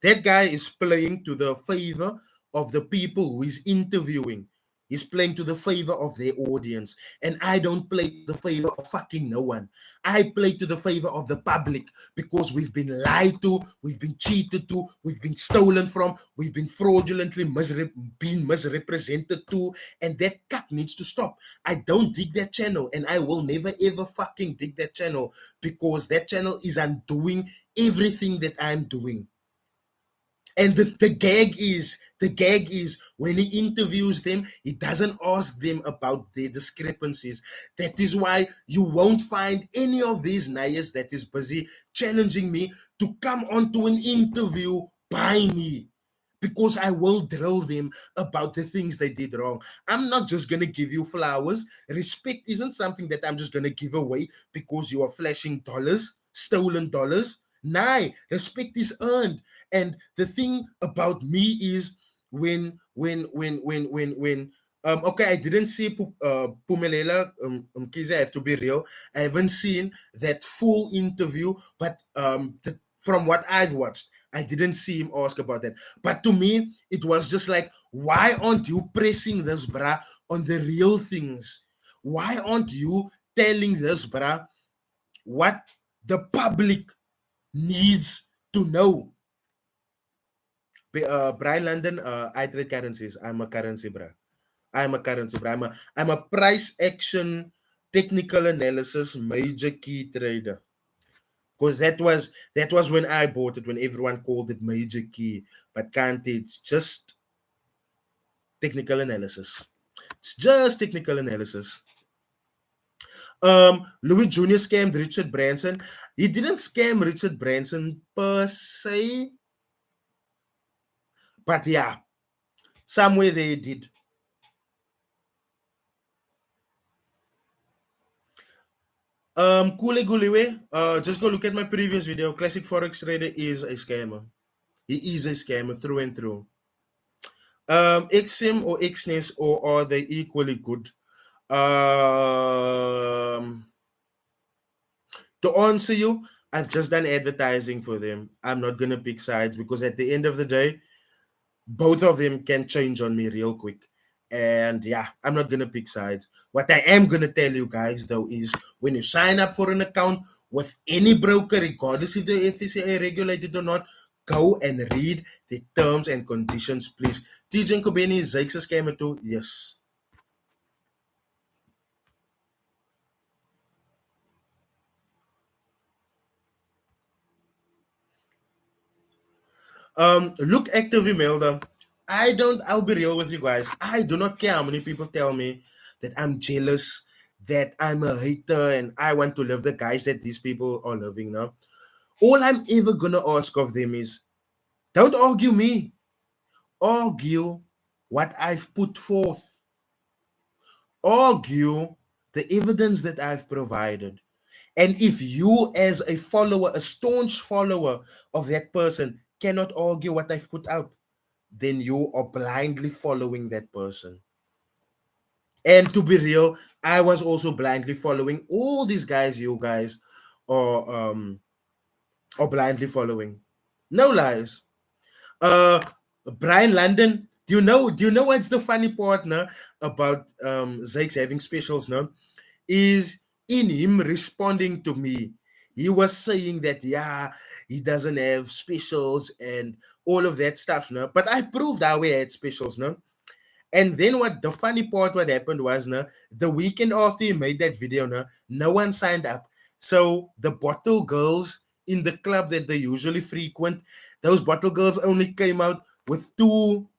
That guy is playing to the favor of the people who he's interviewing. He's playing to the favor of their audience. And I don't play to the favor of fucking no one. I play to the favor of the public because we've been lied to, we've been cheated to, we've been stolen from, we've been fraudulently been misrepresented to, and that cut needs to stop. I don't dig that channel, and I will never ever fucking dig that channel because that channel is undoing everything that I'm doing. And the gag is when he interviews them, he doesn't ask them about their discrepancies. That is why you won't find any of these nayas that is busy challenging me to come onto an interview by me, because I will drill them about the things they did wrong. I'm not just gonna give you flowers. Respect isn't something that I'm just gonna give away because you are flashing dollars, stolen dollars. Nah, respect is earned. And the thing about me is when okay, I didn't see Pumelela Mkiza, I have to be real. I haven't seen that full interview, but from what I've watched, I didn't see him ask about that. But to me, it was just like, why aren't you pressing this, bruh, on the real things? Why aren't you telling this, bruh, what the public needs to know? Brian London, I trade currencies. I'm a currency, bruh. I'm a currency, bruh. I'm a price action technical analysis major key trader. Because that was when I bought it, when everyone called it major key, but can't, it's just technical analysis. It's just technical analysis. Louis Jr. scammed Richard Branson. He didn't scam Richard Branson per se, but yeah, somewhere they did. Kule Guliwe, just go look at my previous video. Classic Forex trader is a scammer. He is a scammer through and through. XSIM or XNES, or are they equally good? Um, to answer you, I've just done advertising for them. I'm not gonna pick sides because at the end of the day, both of them can change on me real quick. And yeah, I'm not gonna pick sides. What I am gonna tell you guys though is when you sign up for an account with any broker, regardless if they're FCA regulated or not, go and read the terms and conditions, please. TJ Kobeni is Zyke's a scammer too? Yes. Look active, Imelda. I'll be real with you guys. I do not care how many people tell me that I'm jealous, that I'm a hater, and I want to live the guys that these people are living now. All I'm ever gonna ask of them is don't argue me, argue what I've put forth, argue the evidence that I've provided. And if you, as a follower, a staunch follower of that person, cannot argue what I've put out, then you are blindly following that person. And to be real, I was also blindly following all these guys you guys are blindly following. No lies. Uh Brian London, do you know what's the funny part now about Zakes having specials now? Is in him responding to me. He was saying that yeah, he doesn't have specials and all of that stuff now. But I proved how we had specials now. And then what the funny part what happened was now the weekend after he made that video now, no one signed up. So the bottle girls in the club that they usually frequent, those bottle girls only came out with two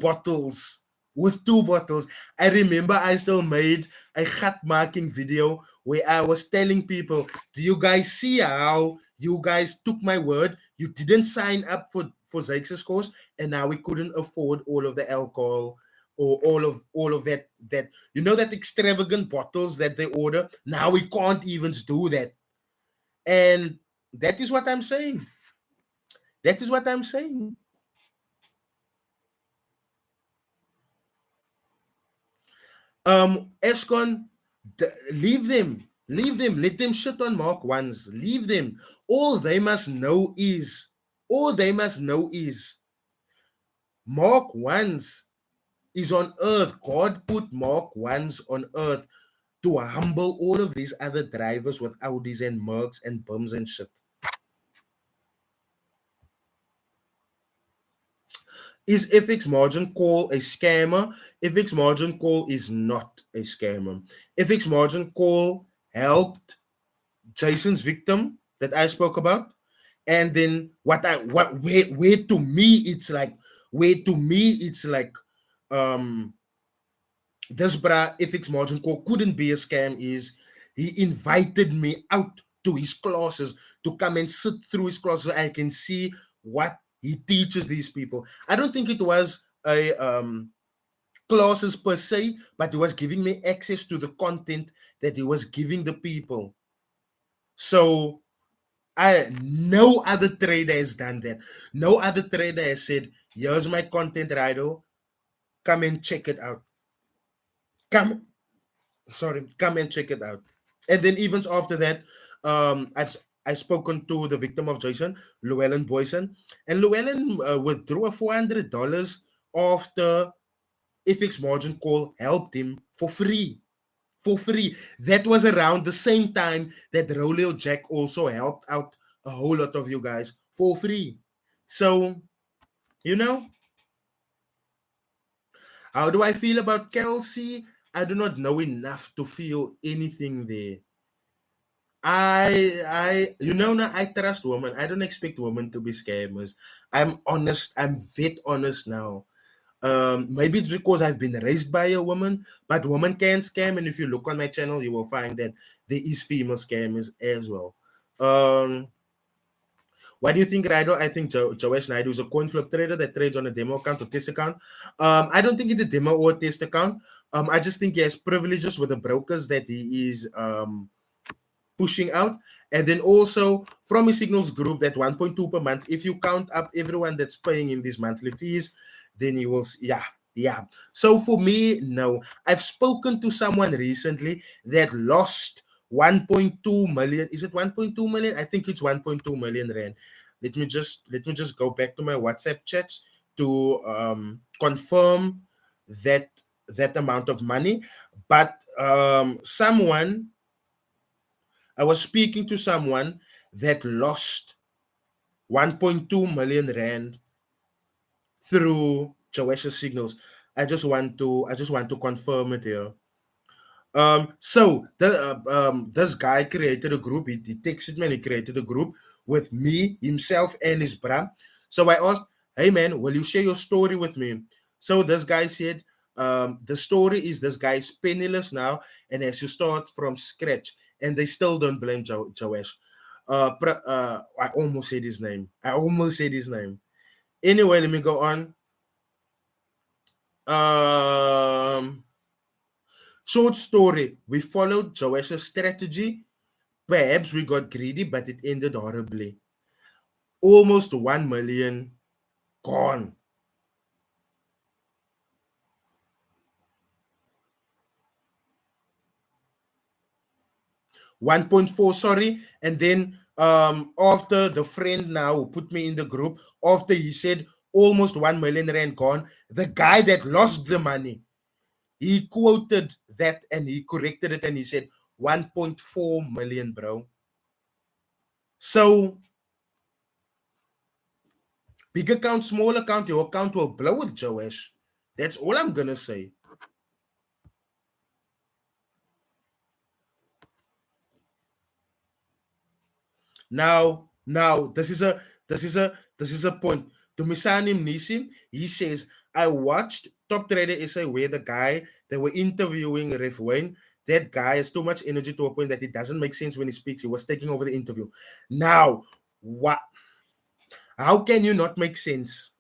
bottles. With two bottles. I remember I still made a hat marking video where I was telling people, do you guys see how you guys took my word? You didn't sign up for Zyx's course, and now we couldn't afford all of the alcohol or all of that that extravagant bottles that they order. Now we can't even do that. And that is what I'm saying. That is what I'm saying. Escon, leave them, let them shit on Mark ones, leave them. All they must know is Mark ones is on earth. God put Mark ones on earth to humble all of these other drivers with Audis and Mercs and bums and shit. Is FX margin call a scammer? FX margin call is not a scammer. FX margin call helped Jason's victim that I spoke about. And then where to me it's like um this bra FX margin call couldn't be a scam is he invited me out to his classes to come and sit through his classes so I can see what he teaches these people. I don't think it was a classes per se, but he was giving me access to the content that he was giving the people. So no other trader has done that. No other trader has said, here's my content, Rido. Come and check it out. Come, come and check it out. And then even after that, I've spoken to the victim of Jason, Llewellyn Boyson, and Llewellyn withdrew $400 after FX margin call helped him for free. For free. That was around the same time that Roleo Jack also helped out a whole lot of you guys for free. So, you know, how do I feel about Kelsey? I do not know enough to feel anything there. Now I trust women. I don't expect women to be scammers. I'm honest. I'm vet honest now. Maybe it's because I've been raised by a woman, but women can scam. And if you look on my channel, you will find that there is female scammers as well. Um, what do you think, Raido? I think Joesh Naidu is a coin flip trader that trades on a demo account or test account. I don't think it's a demo or test account. I just think he has privileges with the brokers that he is pushing out. And then also from his signals group, that 1.2 per month, if you count up everyone that's paying him these monthly fees, then you will, yeah, yeah. So for me, no. I've spoken to someone recently that lost 1.2 million. Is it 1.2 million? I think it's 1.2 million rand. Let me just go back to my WhatsApp chats to confirm that that amount of money. But I was speaking to someone that lost 1.2 million rand through Joesh's signals. I just want to confirm it here. This guy created a group. He texted me and he created a group with me, himself, and his bra. So I asked, "Hey man, will you share your story with me?" So this guy said, "The story is this guy is penniless now and has to start from scratch, and they still don't blame Joesh." I almost said his name. I almost said his name. Anyway, let me go on. Um, Short story. We followed Joesh's strategy. Perhaps we got greedy, but it ended horribly. Almost 1 million gone. 1.4, sorry. And then after the friend now who put me in the group, after he said almost 1 million rand gone, the guy that lost the money, he quoted that and he corrected it and he said 1.4 million, bro. So big account, small account, your account will blow with Joash. That's all I'm gonna say. Now, this is a point. To Misanim Nisim, he says, I watched Top Trader SA where the guy they were interviewing Ref Wayne. That guy has too much energy to a point that it doesn't make sense when he speaks. He was taking over the interview. Now, what? How can you not make sense?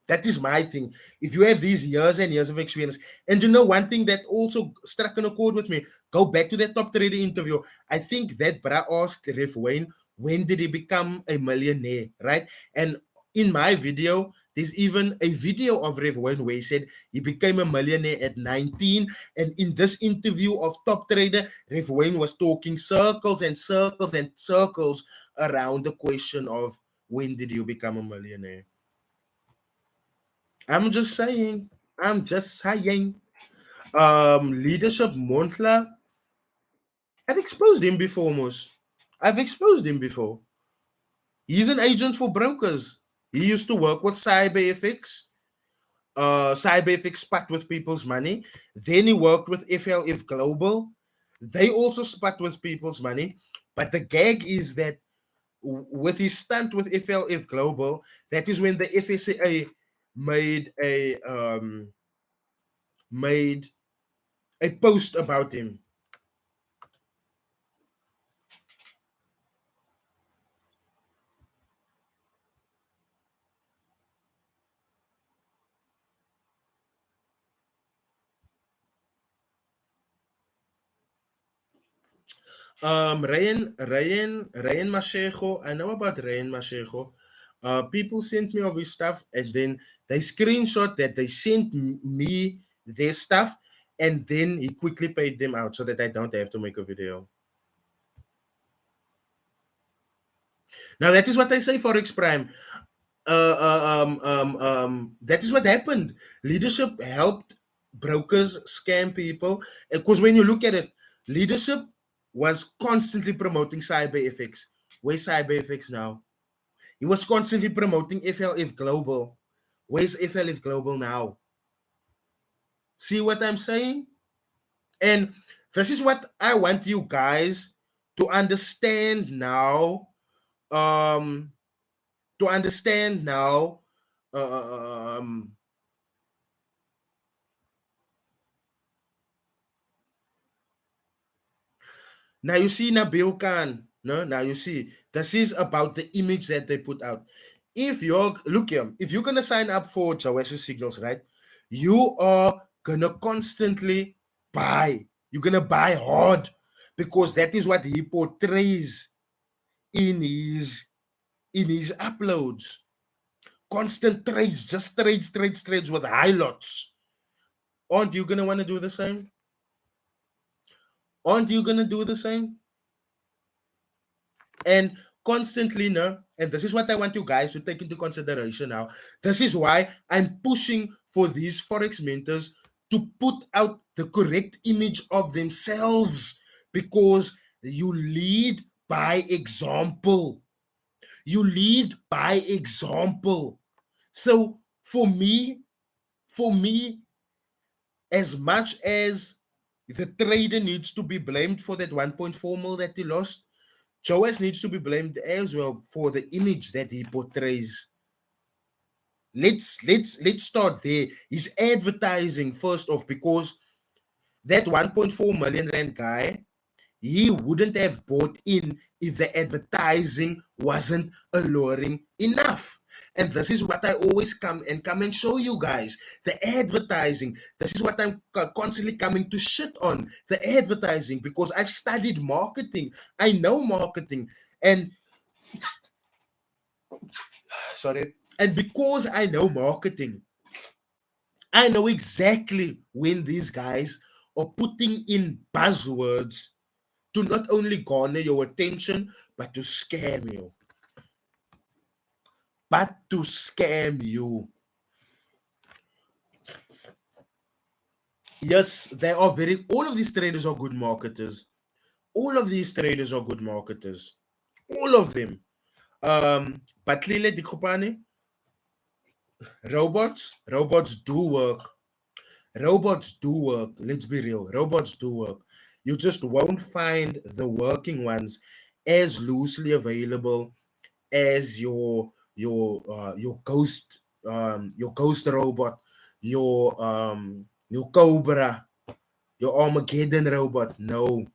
That is my thing. If you have these years and years of experience, and you know one thing that also struck an accord with me, go back to that top trader interview. I think that bra asked Ref Wayne, when did he become a millionaire, right? And in my video, there's even a video of Ref Wayne where he said he became a millionaire at 19. And in this interview of Top Trader, Ref Wayne was talking circles and circles and circles around the question of when did you become a millionaire? I'm just saying. I'm just saying. Leadership Montla. I've exposed him before, Mos. I've exposed him before. He's an agent for brokers. He used to work with CyberFX. CyberFX spat with people's money. Then he worked with FLF Global. They also spat with people's money. But the gag is that with his stunt with FLF Global, that is when the FSA made a post about him. Ryan Mashego. I know about Ryan Mashego. People sent me all his stuff, and then they screenshot that they sent me their stuff, and then he quickly paid them out so that I don't have to make a video. Now that is what I say, Forex Prime. That is what happened. Leadership helped brokers scam people because when you look at it, leadership was constantly promoting CyberFX. Where's CyberFX now? He was constantly promoting FLF Global. Where's FLF Global now? See what I'm saying? And this is what I want you guys to understand now. Um, to understand now. Um, Now you see Nabil Khan. No, now you see this is about the image that they put out. If you're look here, if you're gonna sign up for Jawesha Signals, right? You are gonna constantly buy. You're gonna buy hard because that is what he portrays in his uploads. Constant trades, just trades with high lots. Aren't you gonna want to do the same? Aren't you gonna do the same? And constantly, no, and this is what I want you guys to take into consideration now. This is why I'm pushing for these forex mentors to put out the correct image of themselves, because you lead by example. You lead by example. So for me, as much as the trader needs to be blamed for that 1.4 mil that he lost, Joas needs to be blamed as well for the image that he portrays. Let's start there. He's advertising first off, because that 1.4 million rand guy, he wouldn't have bought in if the advertising wasn't alluring enough. And this is what I always come and show you guys. The advertising. This is what I'm constantly coming to shit on. The advertising, because I've studied marketing. I know marketing. And sorry. And because I know marketing, I know exactly when these guys are putting in buzzwords to not only garner your attention, but to scam you. But to scam you. Yes, they are all of these traders are good marketers. All of these traders are good marketers. All of them. But Lile Dikopane, robots do work. Robots do work. Let's be real. Robots do work. You just won't find the working ones as loosely available as your ghost robot, your Cobra, your Armageddon robot. No,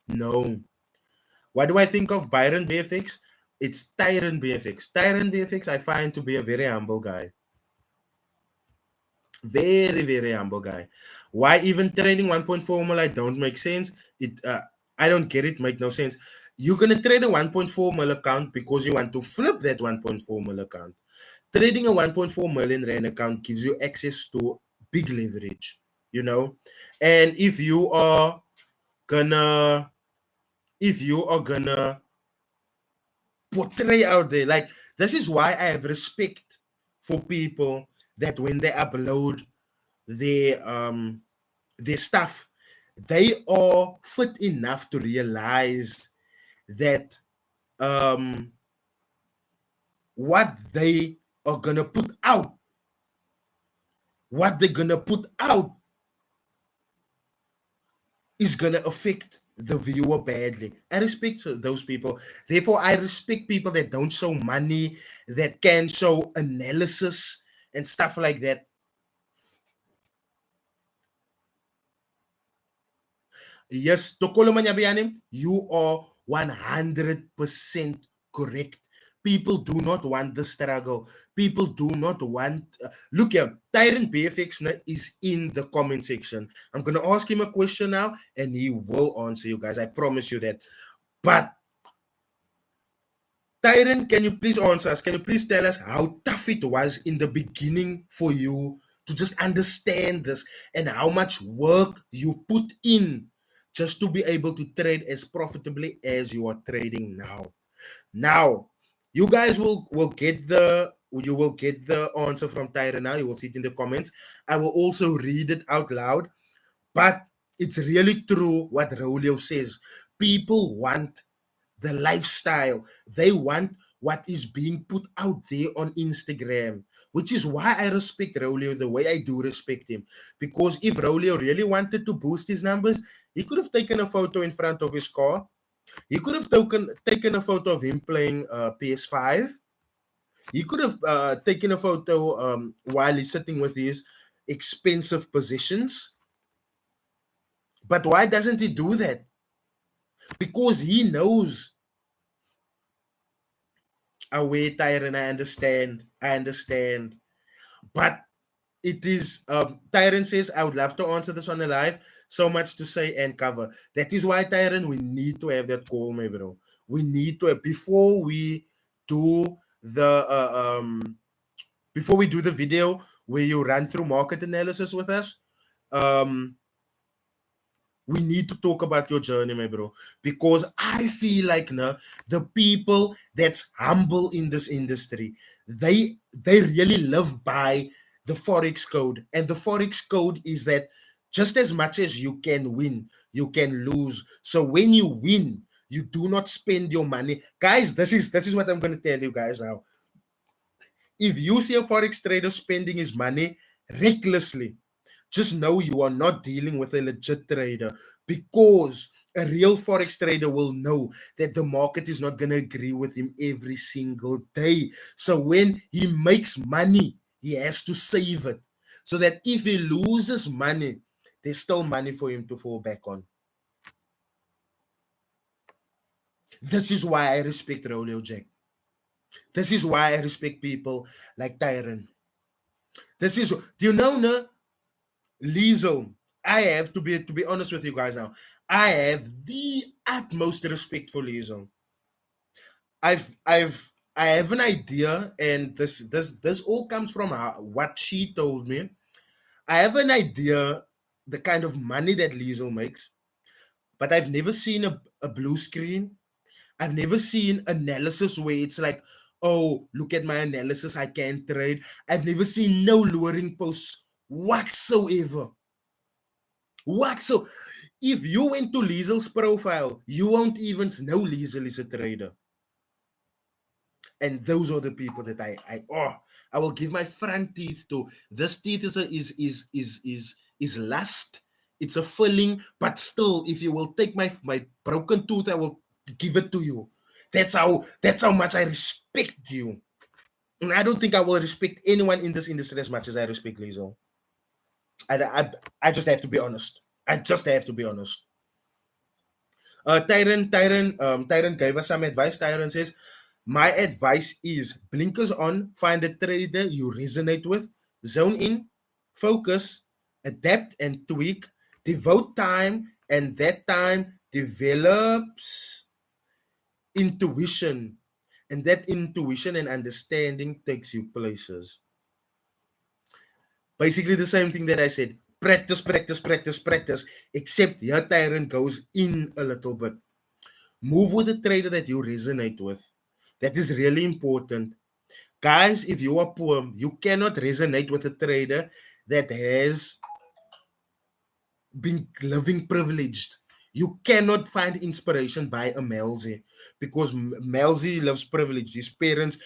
no. What do I think of Byron BFX? It's Tyrant BFX. Tyrant BFX I find to be a very humble guy. Very, very humble guy. Why even trading 1.4 mil? I don't make sense. I don't get it. Make no sense. You're gonna trade a 1.4 mil account because you want to flip that 1.4 mil account. Trading a 1.4 million rand account gives you access to big leverage, you know. And gonna, if you are gonna portray out there, like this is why I have respect for people that when they upload their their stuff, they are fit enough to realize that um what they are gonna put out, what they're gonna put out is gonna affect the viewer badly. I respect those people. Therefore, I respect people that don't show money, that can show analysis and stuff like that. Yes, Tokolo Manyabianim, you are 100% correct. People do not want the struggle. People do not want. Look here, Tyrant BFX is in the comment section. I'm going to ask him a question now and he will answer you guys. I promise you that. But Tyrant, can you please answer us? Can you please tell us how tough it was in the beginning for you to just understand this, and how much work you put in just to be able to trade as profitably as you are trading now? Now, you guys will get the answer from Tyrant now. You will see it in the comments. I will also read it out loud. But it's really true what Rolio says. People want the lifestyle. They want what is being put out there on Instagram, which is why I respect Rolio the way I do respect him. Because if Rolio really wanted to boost his numbers, he could have taken a photo in front of his car. He could have taken a photo of him playing PS5. He could have taken a photo while he's sitting with his expensive possessions. But why doesn't he do that? because he knows a way Tyron. I understand, but it is Tyron says I would love to answer this on the live. So much to say and cover. That is why Tyron, we need to have that call, my bro. We need to have, do the before we do the video where you run through market analysis with us. Um, we need to talk about your journey, my bro, because I feel like the people that's humble in this industry, they really live by the forex code, and the forex code is that just as much as you can win, you can lose. So when you win, you do not spend your money, guys. This is what I'm going to tell you guys now. If you see a forex trader spending his money recklessly, just know you are not dealing with a legit trader, because a real forex trader will know that the market is not going to agree with him every single day. So when he makes money, he has to save it, so that if he loses money, there's still money for him to fall back on. This is why I respect Rolio Jack. This is why I respect people like Tyron. This is, do you know, no? Liesel, I have to be honest with you guys now. I have the utmost respect for Liesel. I have an idea, and this all comes from her, what she told me. I have an idea the kind of money that Liesel makes, but I've never seen a blue screen. I've never seen analysis where it's like, oh, look at my analysis, I can't trade. I've never seen no luring posts whatsoever. What? So if you went to Liesel's profile, you won't even know Liesel is a trader. And those are the people that I will give my front teeth to. This teeth is lust. It's a filling, but still, if you will take my broken tooth, I will give it to you. That's how much I respect you. And I don't think I will respect anyone in this industry as much as I respect Liesel. I just have to be honest. I just have to be honest. Tyron gave us some advice. Tyron says, my advice is blinkers on, find a trader you resonate with, zone in, focus, adapt and tweak, devote time, and that time develops intuition. And that intuition and understanding takes you places. Basically, the same thing that I said. Practice, practice, practice, practice. Except your Tyron goes in a little bit. Move with a trader that you resonate with. That is really important. Guys, if you are poor, you cannot resonate with a trader that has been living privileged. You cannot find inspiration by a Melzi, because Melzi lives privileged. His parents,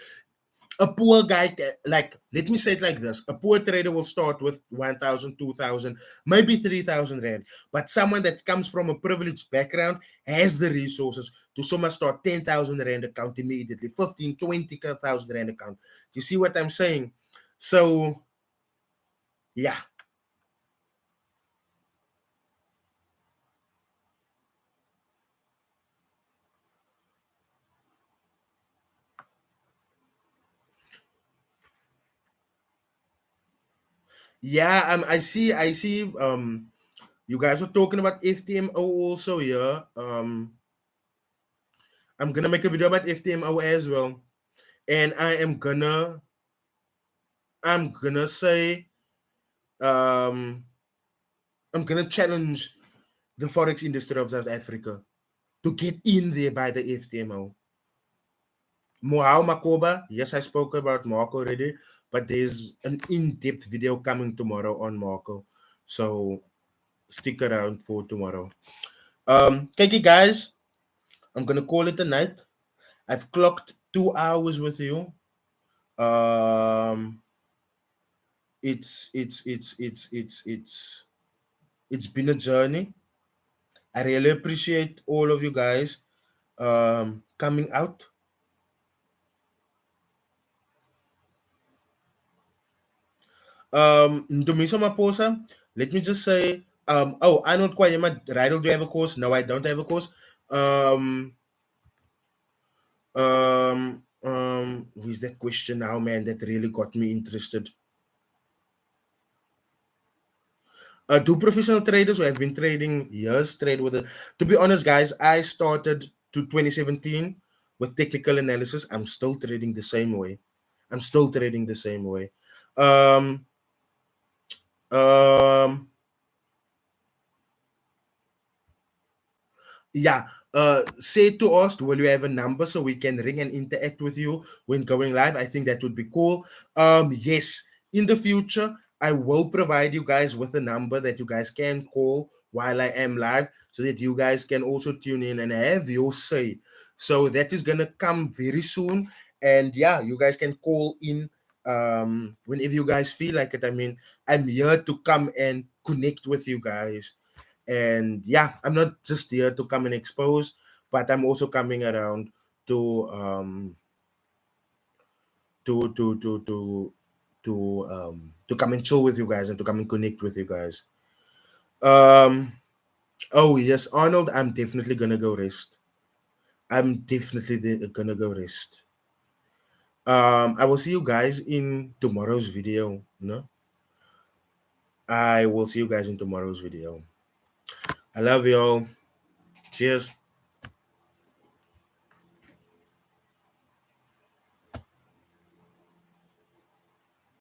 a poor guy, like, let me say it like this: a poor trader will start with 1,000, 2,000, maybe 3,000 rand, but someone that comes from a privileged background has the resources to someone start 10,000 rand account immediately, 15, 20,000 rand account. Do you see what I'm saying? So yeah. Yeah, I see you guys were talking about FTMO also here. I'm gonna make a video about FTMO as well, and I'm gonna say, um I'm gonna challenge the forex industry of South Africa to get in there by the FTMO. Mohau Makoba, yes, I spoke about Marco already, but there's an in-depth video coming tomorrow on Marco, so stick around for tomorrow. Okay, guys, I'm gonna call it a night. I've clocked 2 hours with you. Um, it's been a journey. I really appreciate all of you guys coming out. Ndumiso Maposa, let me just say, oh, Arnold Kwayama, Rydal, do you have a course? No, I don't have a course. Um, who's that question now, man? That really got me interested. Do professional traders who have been trading years trade with it? To be honest, guys, I started to 2017 with technical analysis. I'm still trading the same way. I'm still trading the same way. Um, um, Yeah, say to us, will you have a number so we can ring and interact with you when going live? I think that would be cool. Yes, in the future, I will provide you guys with a number that you guys can call while I am live so that you guys can also tune in and have your say. So that is gonna come very soon. And yeah, you guys can call in whenever you guys feel like it. I mean, I'm here to come and connect with you guys. And yeah, I'm not just here to come and expose, but I'm also coming around to to to to to to come and chill with you guys and to come and connect with you guys. um oh yes, Arnold, I'm definitely gonna go rest. I'm definitely gonna go rest. I will see you guys in tomorrow's video. No, I will see you guys in tomorrow's video. I love you all. Cheers.